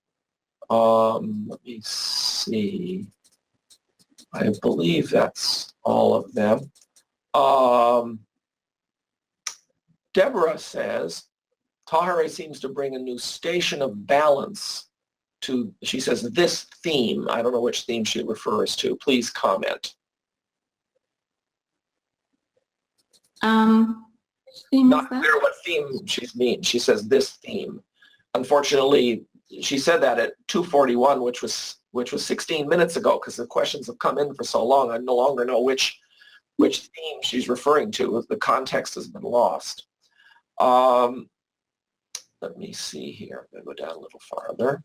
Let me see. I believe that's all of them. Deborah says, Tahirih seems to bring a new station of balance to, she says, this theme. I don't know which theme she refers to. Please comment. Not clear what theme she means. She says this theme. Unfortunately, she said that at 2:41, which was 16 minutes ago, because the questions have come in for so long. I no longer know which theme she's referring to. The context has been lost. Let me see here. I'm going to go down a little farther.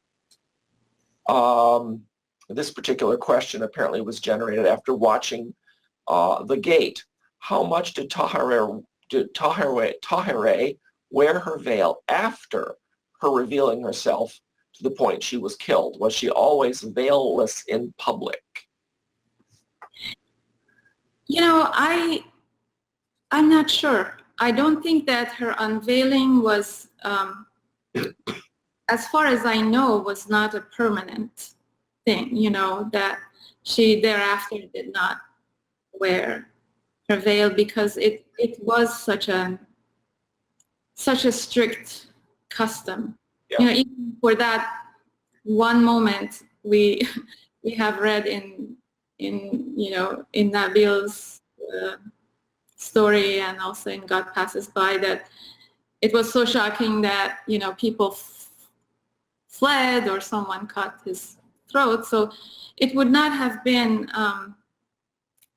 This particular question apparently was generated after watching The Gate. How much did Tahirih wear her veil after her revealing herself to the point she was killed? Was she always veilless in public? I'm not sure. I don't think that her unveiling was, as far as I know, was not a permanent thing, that she thereafter did not wear her veil, because it was such a strict custom. Yeah. Even for that one moment, we have read in Nabil's story, and also in God Passes By, that it was so shocking that, people fled or someone cut his throat. So it would not have been,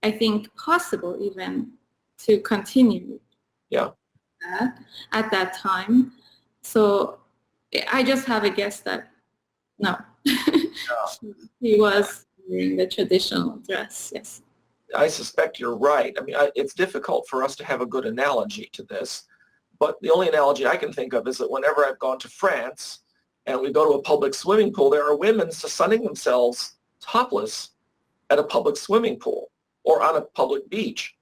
I think, possible even to continue that at that time. So I just have a guess that no, he was wearing the traditional dress, yes. I suspect you're right. I mean, it's difficult for us to have a good analogy to this, but the only analogy I can think of is that whenever I've gone to France and we go to a public swimming pool, there are women sunning themselves topless at a public swimming pool or on a public beach,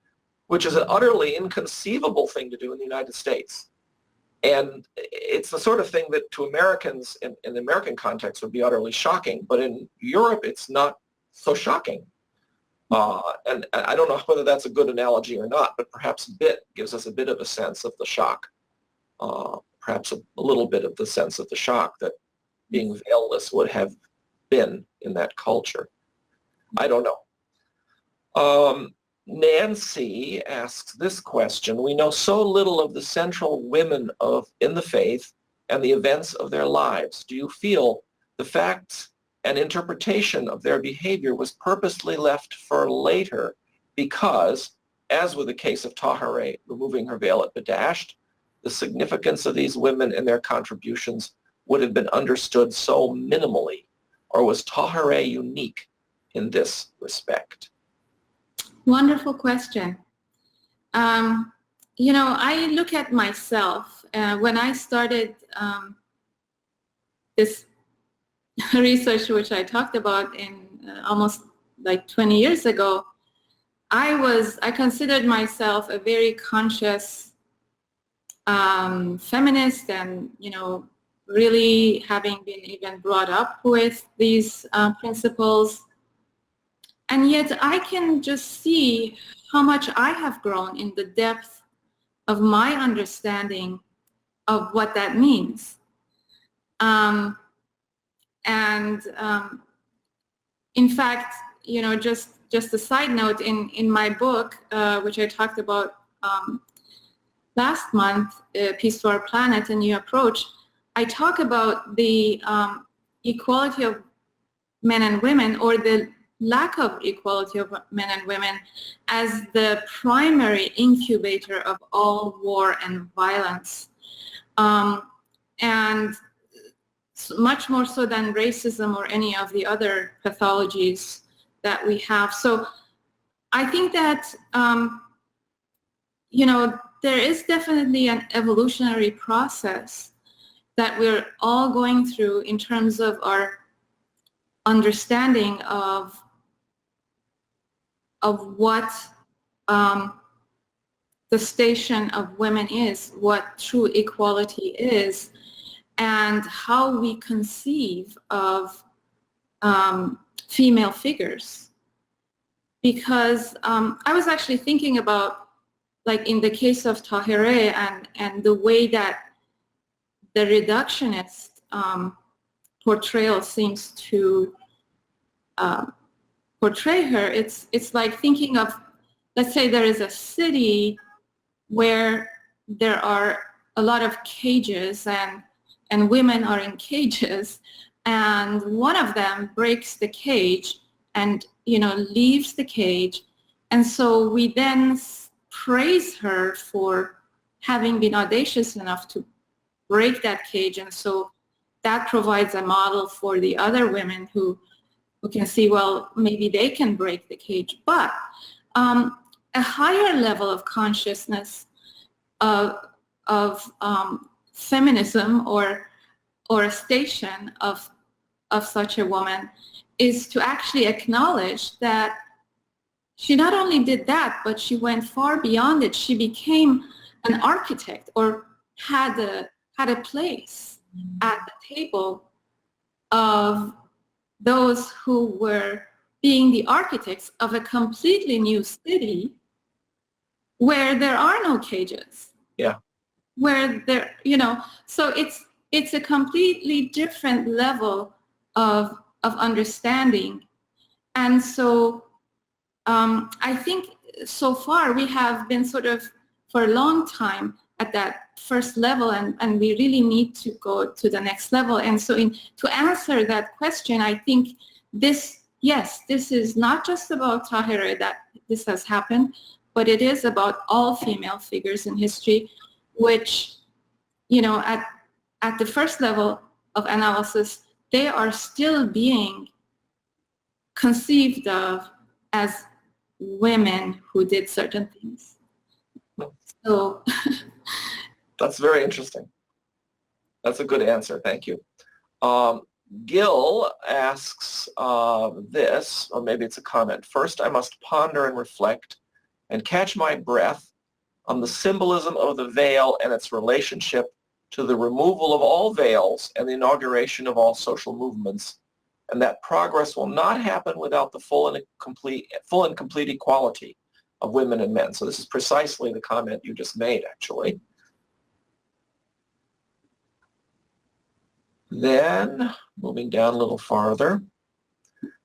which is an utterly inconceivable thing to do in the United States. And it's the sort of thing that to Americans in the American context would be utterly shocking, but in Europe it's not so shocking. And I don't know whether that's a good analogy or not, but perhaps gives us a bit of a sense of the shock, perhaps a little bit of the sense of the shock that being veilless would have been in that culture. I don't know. Nancy asks this question: we know so little of the central women in the faith and the events of their lives. Do you feel the facts and interpretation of their behavior was purposely left for later because, as with the case of Tahirih removing her veil at Badasht, the significance of these women and their contributions would have been understood so minimally? Or was Tahirih unique in this respect? Wonderful question. I look at myself. When I started this research, which I talked about in almost like 20 years ago, I considered myself a very conscious feminist, and really having been even brought up with these principles. And yet I can just see how much I have grown in the depth of my understanding of what that means. In fact, just a side note, in my book, which I talked about last month, Peace to Our Planet, A New Approach, I talk about the equality of men and women, or the lack of equality of men and women, as the primary incubator of all war and violence. And much more so than racism or any of the other pathologies that we have. So I think that, there is definitely an evolutionary process that we're all going through in terms of our understanding of what the station of women is, what true equality is, and how we conceive of female figures. Because I was actually thinking about, like in the case of Tahirih and the way that the reductionist portrayal seems to portray her. It's like thinking of, let's say there is a city where there are a lot of cages and women are in cages, and one of them breaks the cage and leaves the cage, and so we then praise her for having been audacious enough to break that cage, and so that provides a model for the other women who can see, well, maybe they can break the cage. But a higher level of consciousness of feminism or a station of such a woman is to actually acknowledge that she not only did that, but she went far beyond it. She became an architect, or had a place at the table of those who were being the architects of a completely new city where there are no cages. Yeah. Where there, so it's a completely different level of understanding. And so I think so far we have been sort of, for a long time, at that first level, and we really need to go to the next level. And so to answer that question, I think this is not just about Tahirih that this has happened, but it is about all female figures in history, which, at the first level of analysis, they are still being conceived of as women who did certain things. So that's very interesting. That's a good answer. Thank you. Gil asks this, or maybe it's a comment. First, I must ponder and reflect and catch my breath on the symbolism of the veil and its relationship to the removal of all veils and the inauguration of all social movements, and that progress will not happen without the full and complete equality of women and men. So this is precisely the comment you just made, actually. Then, moving down a little farther,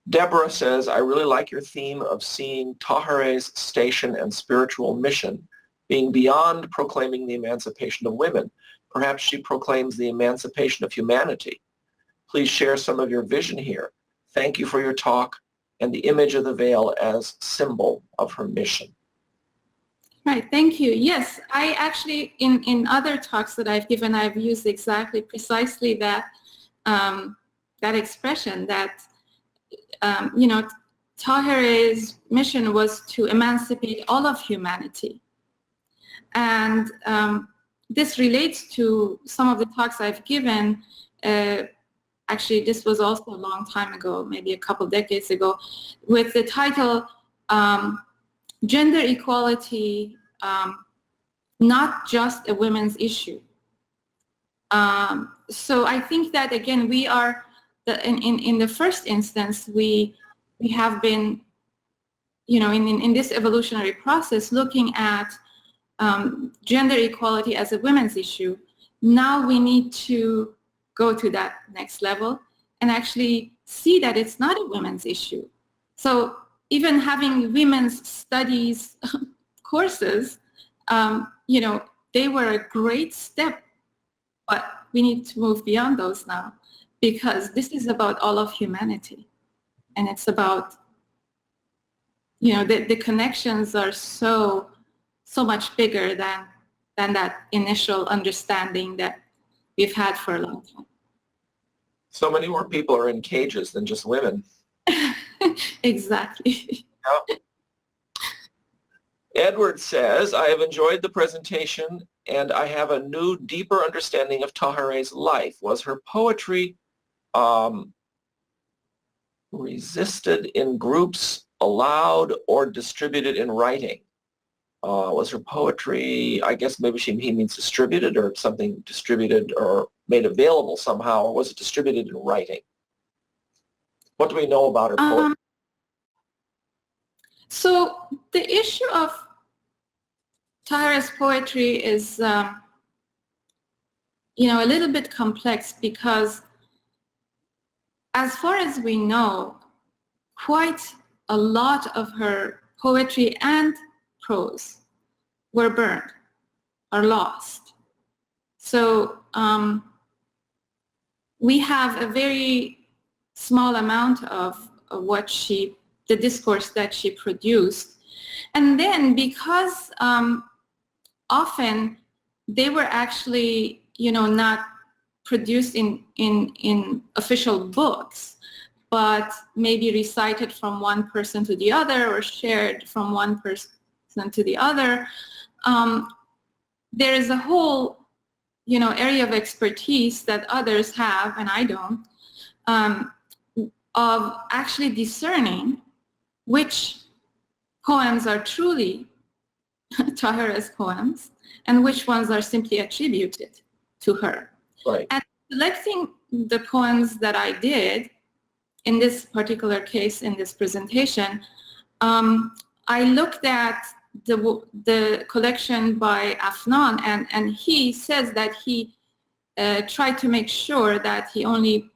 Deborah says, I really like your theme of seeing Tahirih's station and spiritual mission being beyond proclaiming the emancipation of women. Perhaps she proclaims the emancipation of humanity. Please share some of your vision here. Thank you for your talk and the image of the veil as symbol of her mission. Right, thank you. Yes, I actually, in other talks that I've given, I've used precisely that expression that, Tahirih's mission was to emancipate all of humanity. And this relates to some of the talks I've given. Actually, this was also a long time ago, maybe a couple decades ago, with the title, Gender Equality, Not Just a Women's Issue. So I think that, again, we are, in the first instance, we have been, in this evolutionary process, looking at gender equality as a women's issue. Now we need to go to that next level and actually see that it's not a women's issue. So even having women's studies courses, they were a great step, but we need to move beyond those now, because this is about all of humanity. And it's about, the connections are so much bigger than that initial understanding that we've had for a long time. So many more people are in cages than just women. Exactly. Yeah. Edward says, I have enjoyed the presentation and I have a new, deeper understanding of Tahirih's life. Was her poetry resisted in groups, allowed, or distributed in writing? Was her poetry, I guess maybe he means distributed, or something distributed or made available somehow, or was it distributed in writing? What do we know about her poetry? So the issue of Tahirih's poetry is, a little bit complex, because as far as we know, quite a lot of her poetry and prose were burned or lost. So we have a very small amount of the discourse that she produced. And then because often they were actually, not produced in official books, but maybe recited from one person to the other or shared from one person to the other, there is a whole, area of expertise that others have, and I don't, of actually discerning which poems are truly Tahirih's poems and which ones are simply attributed to her. Right. And selecting the poems that I did in this particular case, in this presentation, I looked at the collection by Afnan, and he says that he tried to make sure that he only,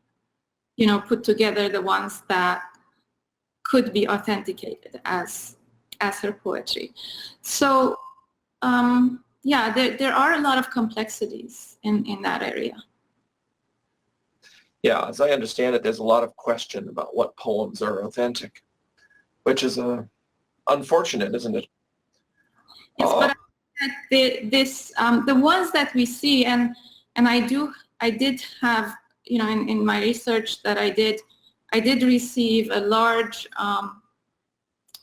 put together the ones that could be authenticated as her poetry. So yeah, there are a lot of complexities in that area. Yeah, as I understand it, there's a lot of question about what poems are authentic, which is unfortunate, isn't it? Yes, but the ones that we see, and I did have, in my research that I did receive a large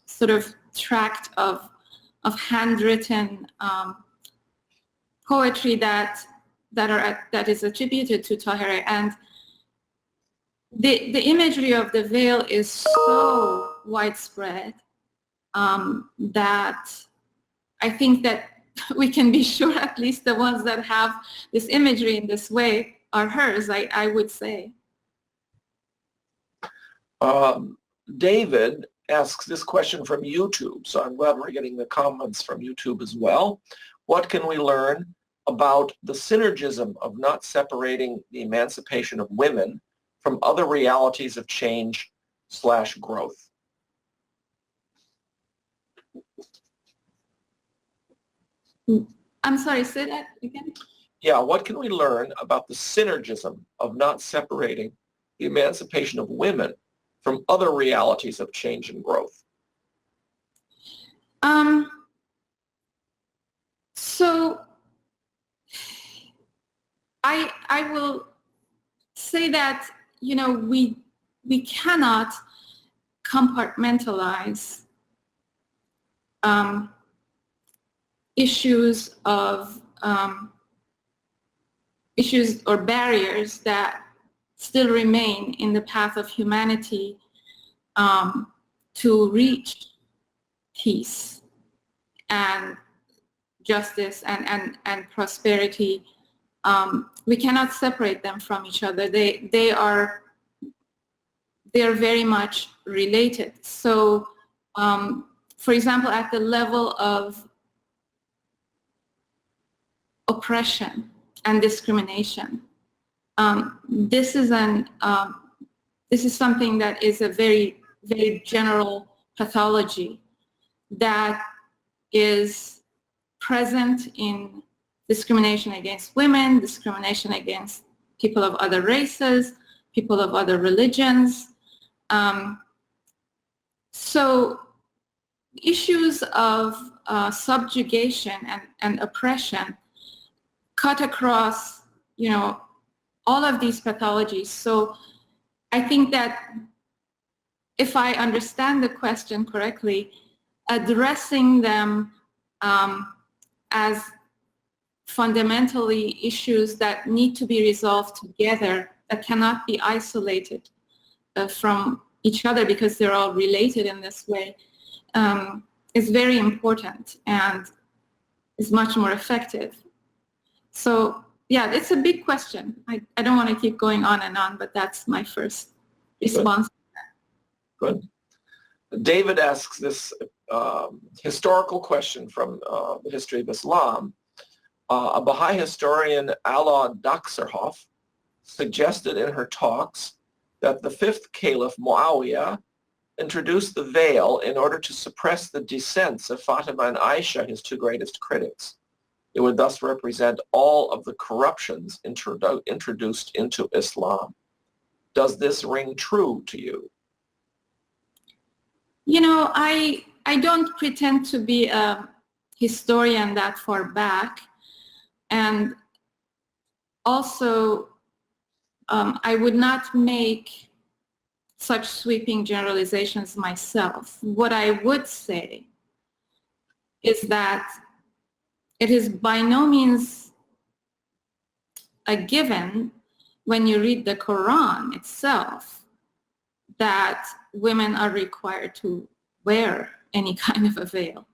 sort of tract of handwritten poetry that is attributed to Tahirih, and the imagery of the veil is so widespread that I think that we can be sure at least the ones that have this imagery in this way are hers, I would say. David asks this question from YouTube, so I'm glad we're getting the comments from YouTube as well. What can we learn about the synergism of not separating the emancipation of women from other realities of change/growth? I'm sorry, say that again? Yeah, what can we learn about the synergism of not separating the emancipation of women from other realities of change and growth? So I will say that, we cannot compartmentalize issues or barriers that still remain in the path of humanity to reach peace and justice and prosperity. We cannot separate them from each other. They are very much related. So, for example, at the level of oppression and discrimination, this is something that is a very, very general pathology that is present in discrimination against women, discrimination against people of other races, people of other religions. So issues of subjugation and oppression cut across, all of these pathologies. So I think that if I understand the question correctly, addressing them as fundamentally issues that need to be resolved together, that cannot be isolated from each other because they're all related in this way, is very important and is much more effective. So yeah, it's a big question. I don't want to keep going on and on, but that's my first response. Good. David asks this historical question from the history of Islam. A Baha'i historian, Ala Daxerhoff, suggested in her talks that the fifth caliph, Muawiyah, introduced the veil in order to suppress the dissents of Fatima and Aisha, his two greatest critics. It would thus represent all of the corruptions introduced into Islam. Does this ring true to you? I don't pretend to be a historian that far back. And also, I would not make such sweeping generalizations myself. What I would say is that it is by no means a given when you read the Quran itself that women are required to wear any kind of a veil.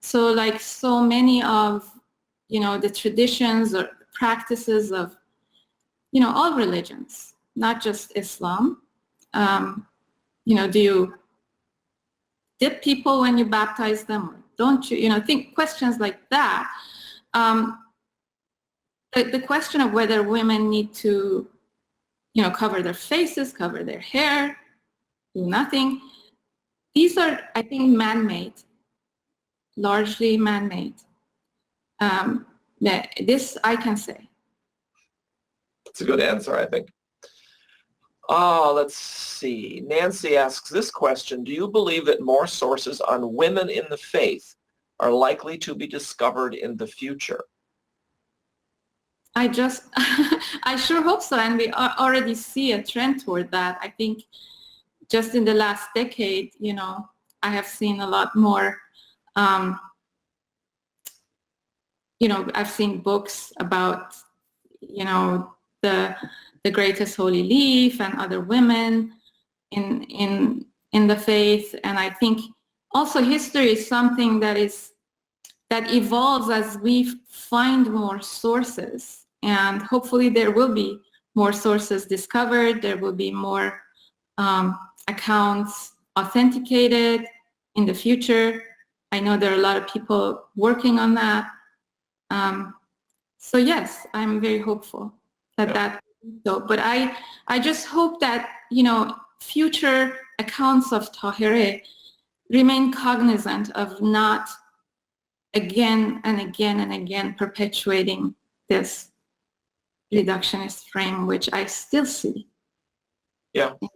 So like so many of, the traditions or practices of, all religions, not just Islam. Do you dip people when you baptize them or don't you? Think questions like that. The question of whether women need to, cover their faces, cover their hair, do nothing. These are, I think, man-made, largely man-made. This I can say. That's a good answer, I think. Let's see. Nancy asks this question: do you believe that more sources on women in the faith are likely to be discovered in the future? I sure hope so, and we already see a trend toward that. I think just in the last decade, I have seen a lot more, I've seen books about, the greatest holy leaf and other women in the faith. And I think also history is something that evolves as we find more sources, and hopefully there will be more sources discovered. There will be more accounts authenticated in the future. I know there are a lot of people working on that. So yes, I'm very hopeful that so. But I just hope that future accounts of Tahirih remain cognizant of not again and again and again perpetuating this reductionist frame, which I still see. Yeah. In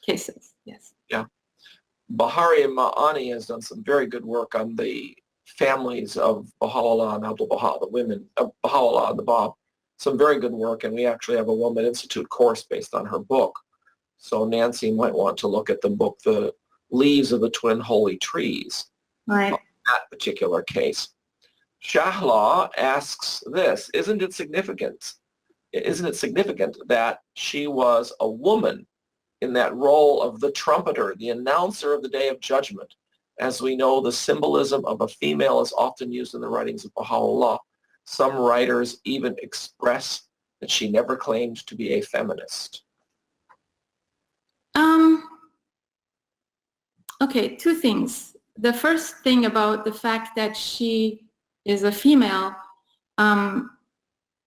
cases, yes. Yeah. Bahari Ma'ani has done some very good work on the families of Baha'u'llah and Abdul Baha, the women of Baha'u'llah and the Bab. Some very good work, and we actually have a Woman Institute course based on her book. So Nancy might want to look at the book, The Leaves of the Twin Holy Trees. Right. That particular case. Shahla asks this: isn't it significant that she was a woman in that role of the trumpeter, the announcer of the Day of Judgment? As we know, the symbolism of a female is often used in the writings of Baha'u'llah. Some writers even express that she never claimed to be a feminist. Okay, two things. The first thing about the fact that she is a female,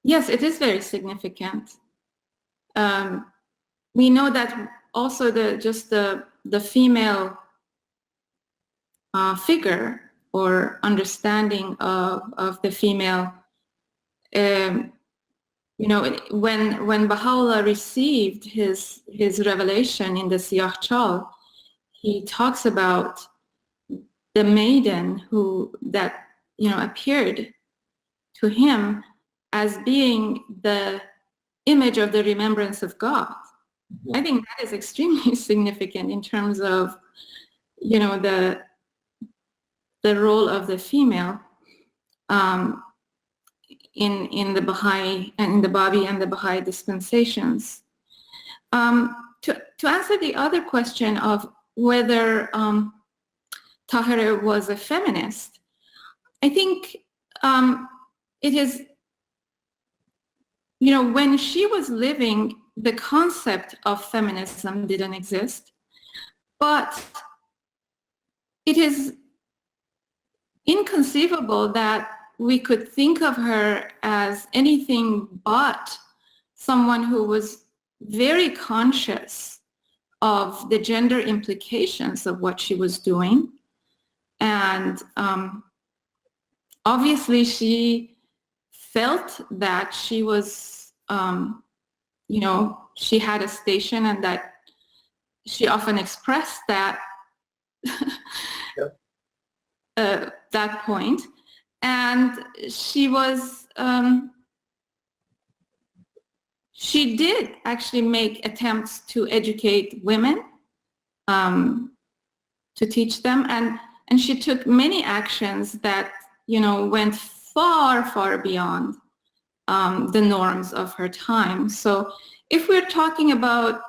yes, it is very significant. We know that also the female figure or understanding of the female, when Baha'u'llah received his revelation in the Siyah Chal, he talks about the maiden that appeared to him as being the image of the remembrance of God. I think that is extremely significant in terms of the role of the female in the Baha'i and in the Babi and the Baha'i dispensations. To answer the other question of whether Tahirih was a feminist, I think it is, when she was living, the concept of feminism didn't exist, but it is inconceivable that we could think of her as anything but someone who was very conscious of the gender implications of what she was doing. And obviously she felt that she was, she had a station, and that she often expressed that that point. And she was, she did actually make attempts to educate women, to teach them, and she took many actions that went far, far beyond the norms of her time. So if we're talking about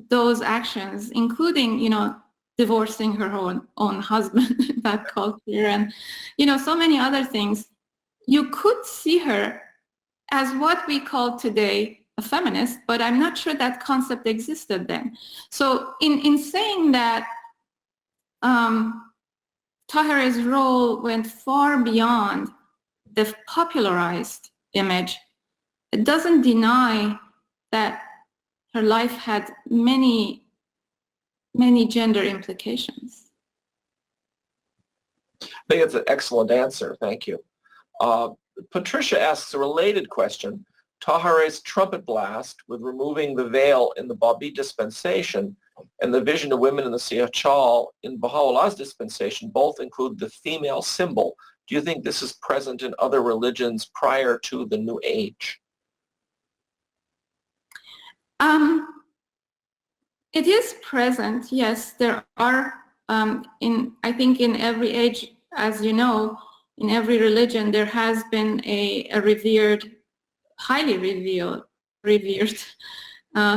those actions, including divorcing her own husband, that culture, and so many other things, you could see her as what we call today a feminist, but I'm not sure that concept existed then. So in saying that Tahirih's role went far beyond the popularized image, it doesn't deny that her life had many, many gender implications. think it's an excellent answer. Thank you. Patricia asks a related question. Tahirih's trumpet blast with removing the veil in the Baha'i dispensation and the vision of women in the Siyah in Baha'u'llah's dispensation both include the female symbol. Do you think this is present in other religions prior to the New Age? It is present, yes. There are, I think in every age, as you know, in every religion, there has been a revered, highly revered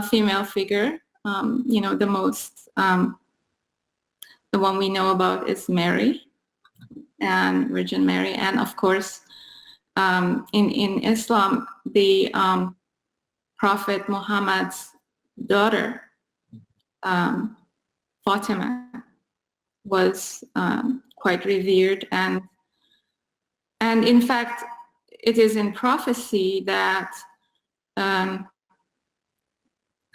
female figure. The most, the one we know about is Mary, and Virgin Mary. And of course, in Islam, the Prophet Muhammad's daughter, Fatima, was quite revered, and in fact, it is in prophecy that on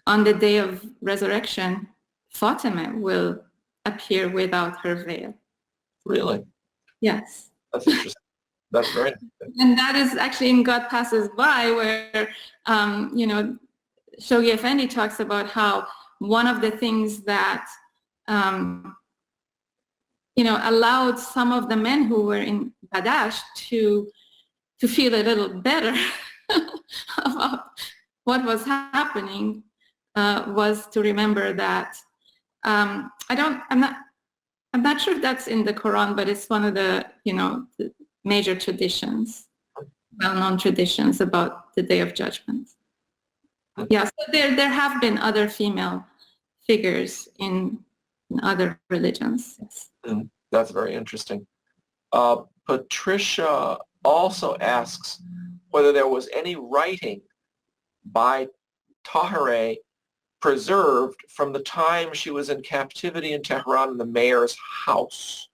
the day of resurrection, Fatima will appear without her veil. Really? Yes. That's interesting. That's very interesting. And that is actually in God Passes By, where Shoghi Effendi talks about how one of the things that allowed some of the men who were in Badasht to feel a little better about what was happening was to remember that I'm not sure if that's in the Quran, but it's one of the the major traditions, well-known traditions about the Day of Judgment. Yeah, so there have been other female figures in other religions. Yes. That's very interesting. Patricia also asks whether there was any writing by Tahirih preserved from the time she was in captivity in Tehran in the mayor's house.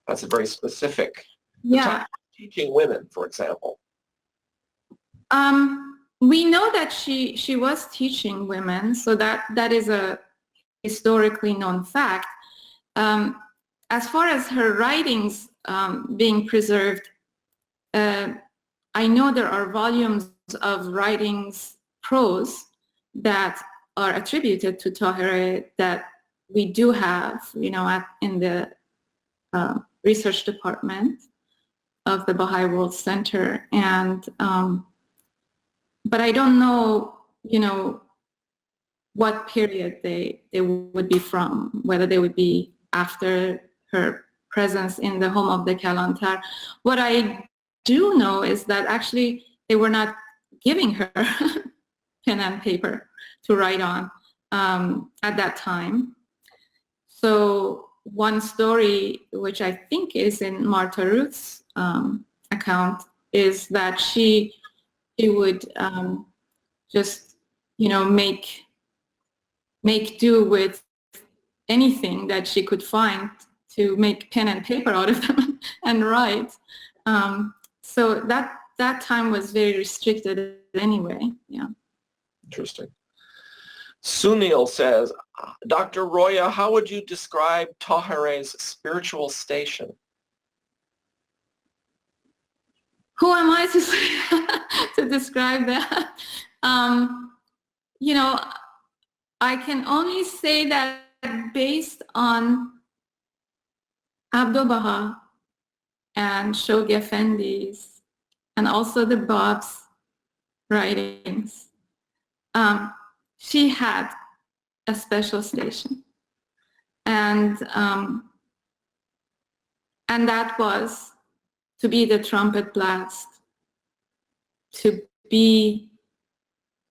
That's a very specific. Yeah. Teaching women, for example. We know that she was teaching women, so that is a historically known fact. As far as her writings being preserved, I know there are volumes of writings, prose, that are attributed to Tahirih that we do have, in the research department of the Baha'i World Center, and but I don't know, what period they would be from, whether they would be after her presence in the home of the Kalantar. What I do know is that actually they were not giving her pen and paper to write on at that time. So one story, which I think is in Martha Ruth's account, is that she would just, make do with anything that she could find to make pen and paper out of them and write. So that time was very restricted anyway. Yeah. Interesting. Sunil says, Dr. Roya, how would you describe Tahirih's spiritual station? Who am I to describe that? I can only say that based on Abdul Baha and Shoghi Effendi's and also the Bab's writings, she had a special station, and that was to be the trumpet blast, to be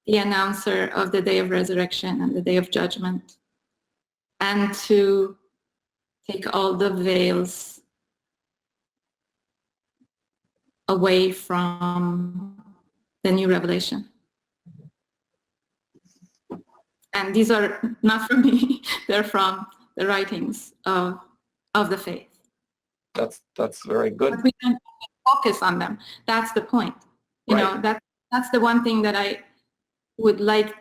the announcer of the Day of Resurrection and the Day of Judgment, and to take all the veils away from the new revelation. And these are not from me, they're from the writings of the faith. That's very good. But we don't focus on them. That's the point. That's the one thing that I would like,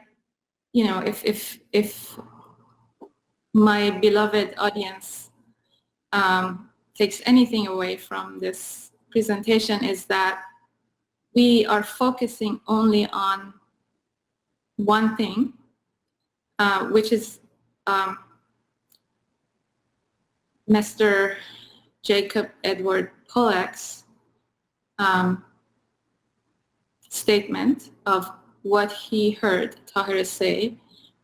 if my beloved audience takes anything away from this presentation is that we are focusing only on one thing, which is Mr. Jacob Edward Pollack's statement of what he heard Táhirih say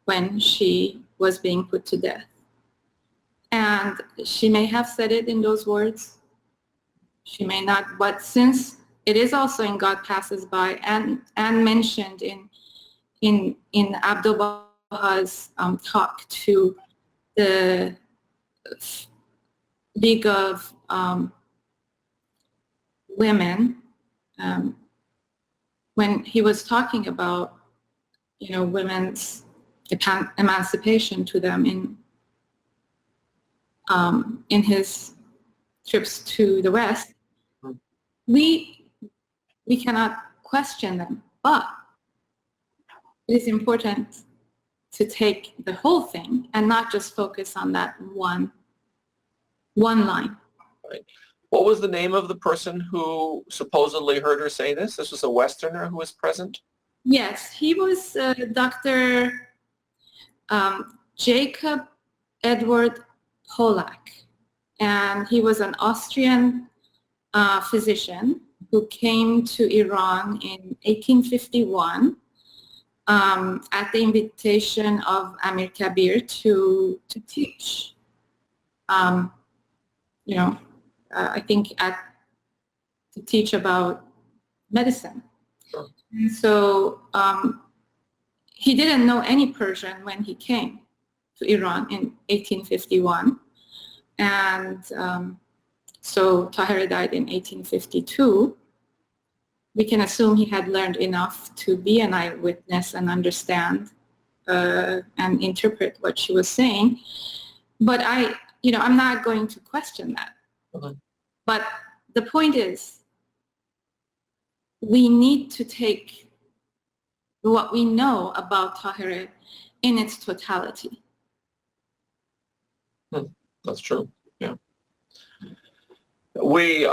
when she was being put to death. And she may have said it in those words, she may not, but since it is also in God Passes By and mentioned in Abdul Baha's talk to the League of Women, when he was talking about, women's emancipation to them in his trips to the West, we cannot question them, but it is important to take the whole thing and not just focus on that one line. Right. What was the name of the person who supposedly heard her say this? This was a Westerner who was present? Yes, he was Dr. Jacob Edward Pollack, and he was an Austrian physician who came to Iran in 1851 at the invitation of Amir Kabir to teach. I think to teach about medicine. Sure. And so he didn't know any Persian when he came to Iran in 1851. And so Táhirih died in 1852. We can assume he had learned enough to be an eyewitness and understand and interpret what she was saying. But I'm not going to question that. Mm-hmm. But the point is, we need to take what we know about Táhirih in its totality. That's true. Yeah. We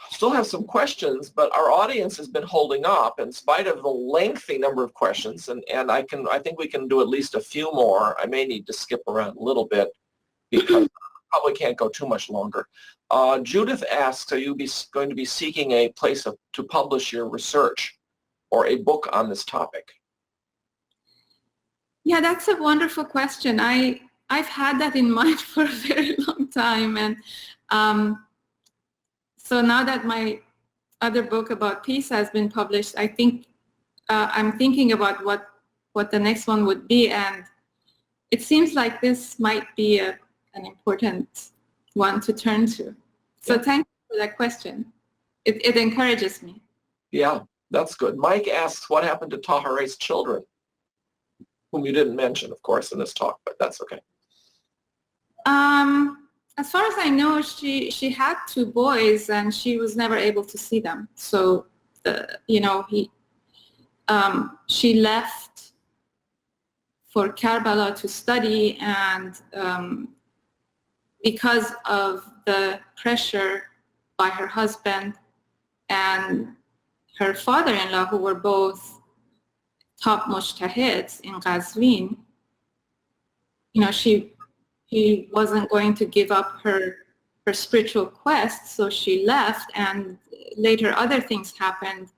still have some questions, but our audience has been holding up in spite of the lengthy number of questions, and I think we can do at least a few more. I may need to skip around a little bit because probably can't go too much longer. Judith asks, are you going to be seeking a place to publish your research or a book on this topic? Yeah, that's a wonderful question. I've had that in mind for a very long time, and so now that my other book about peace has been published, I think I'm thinking about what the next one would be, and it seems like this might be an important one to turn to. So thank you for that question. It encourages me. Yeah, that's good. Mike asks, what happened to Táhirih's children? Whom you didn't mention, of course, in this talk, but that's okay. As far as I know, she had 2 boys, and she was never able to see them. So, she left for Karbala to study, and because of the pressure by her husband and her father-in-law, who were both top mujtahids in Qazvin, she wasn't going to give up her spiritual quest, so she left, and later other things happened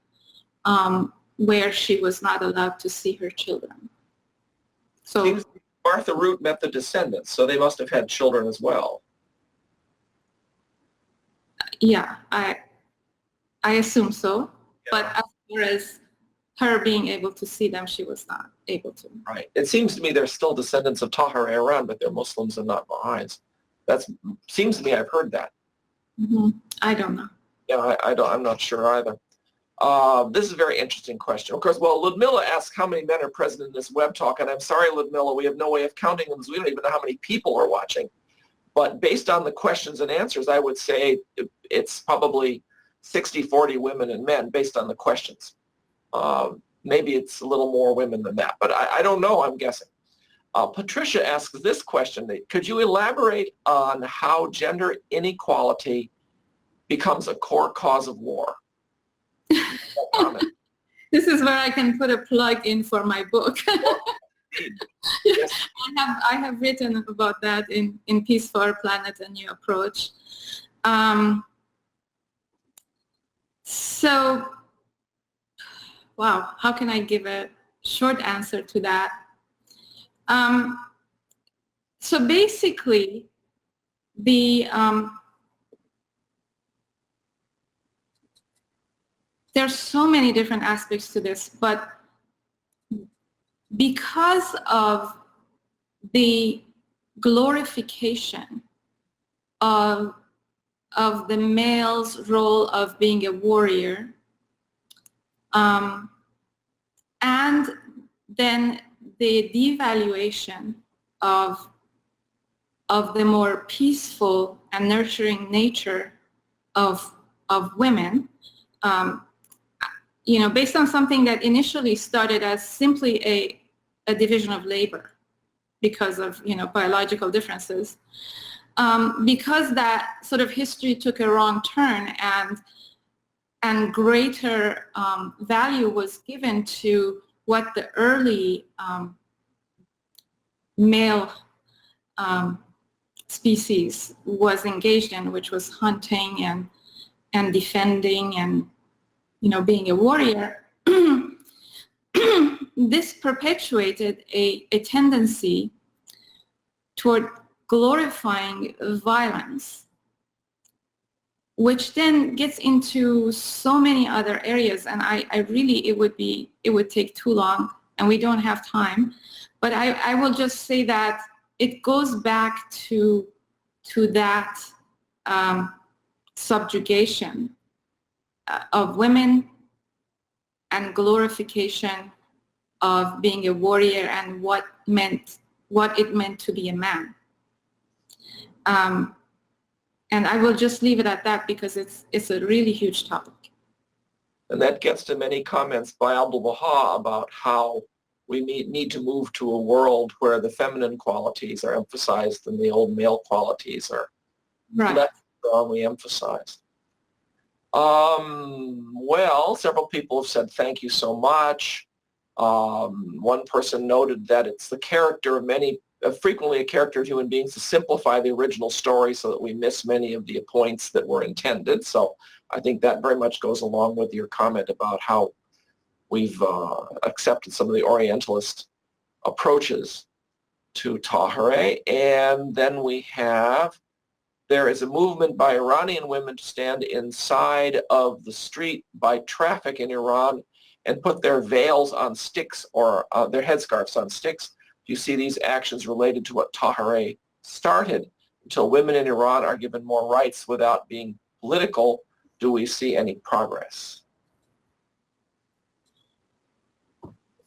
where she was not allowed to see her children. So Martha Root met the descendants, so they must have had children as well. Yeah, I assume so. Yeah. But as far as her being able to see them, she was not able to. Right. It seems to me there's still descendants of Táhirih around, but they're Muslims and not Baha'is. Seems to me I've heard that. Mm-hmm. I don't know. Yeah, I'm not sure either. This is a very interesting question. Of course, well, Ludmilla asks how many men are present in this web talk, and I'm sorry, Ludmilla, we have no way of counting them, so we don't even know how many people are watching. But based on the questions and answers, I would say it's probably 60-40 women and men based on the questions. Maybe it's a little more women than that, but I don't know, I'm guessing. Patricia asks this question: could you elaborate on how gender inequality becomes a core cause of war? This is where I can put a plug in for my book. Yes. I have written about that in Peace for Our Planet, A New Approach. So, wow, how can I give a short answer to that? So basically, there's so many different aspects to this, but because of the glorification of the male's role of being a warrior, and then the devaluation of the more peaceful and nurturing nature of women, based on something that initially started as simply a division of labor because of, biological differences. Because that sort of history took a wrong turn and greater value was given to what the early male species was engaged in, which was hunting and defending and, being a warrior. This perpetuated a tendency toward glorifying violence, which then gets into so many other areas, and I really, it would take too long, and we don't have time, but I will just say that it goes back to that subjugation of women and glorification of being a warrior and what it meant to be a man. And I will just leave it at that because it's a really huge topic. And that gets to many comments by Abdu'l-Baha about how we need to move to a world where the feminine qualities are emphasized and the old male qualities are less strongly emphasized. Well, several people have said thank you so much. One person noted that it's the character of frequently a character of human beings to simplify the original story so that we miss many of the points that were intended. So I think that very much goes along with your comment about how we've accepted some of the Orientalist approaches to Tahirih. And then there is a movement by Iranian women to stand inside of the street by traffic in Iran and put their veils on sticks or their headscarves on sticks. You see these actions related to what Tahirih started. Until women in Iran are given more rights without being political, do we see any progress?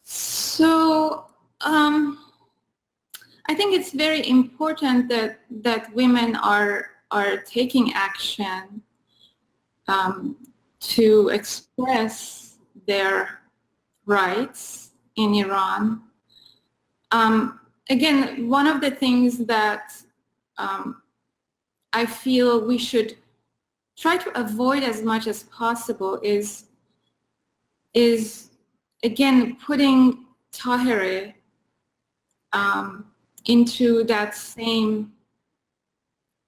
So I think it's very important that women are taking action to express their rights in Iran. Again, one of the things that I feel we should try to avoid as much as possible is again putting Tahirih into that same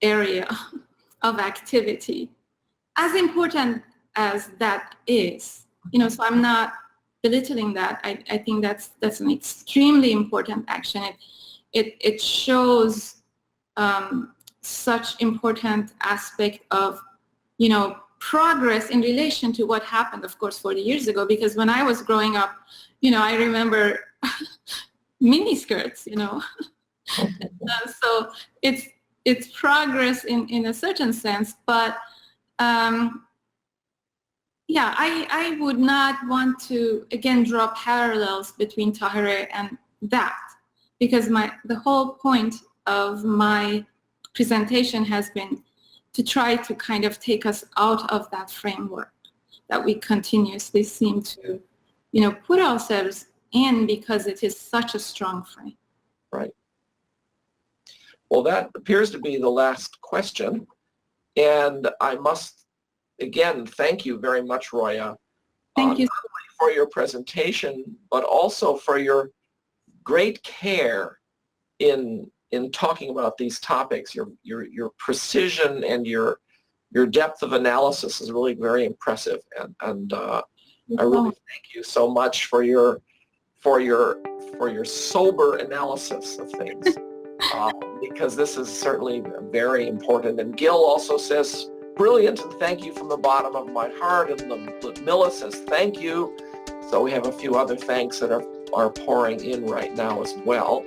area of activity, as important as that is. So I'm not belittling that. I think that's an extremely important action. It shows such important aspect of progress in relation to what happened, of course, 40 years ago. Because when I was growing up, I remember mini skirts. So it's progress in a certain sense, but yeah, I would not want to again draw parallels between Tahirih and that, because the whole point of my presentation has been to try to kind of take us out of that framework that we continuously seem to, put ourselves in because it is such a strong frame. Right. Well, that appears to be the last question. And I must, again, thank you very much, Roya. Thank you. Not only for your presentation, but also for your great care in talking about these topics. Your precision and your depth of analysis is really very impressive. And I really thank you so much for your sober analysis of things. Because this is certainly very important. And Gil also says, brilliant, and thank you from the bottom of my heart. And Ludmilla says, thank you. So we have a few other thanks that are pouring in right now as well.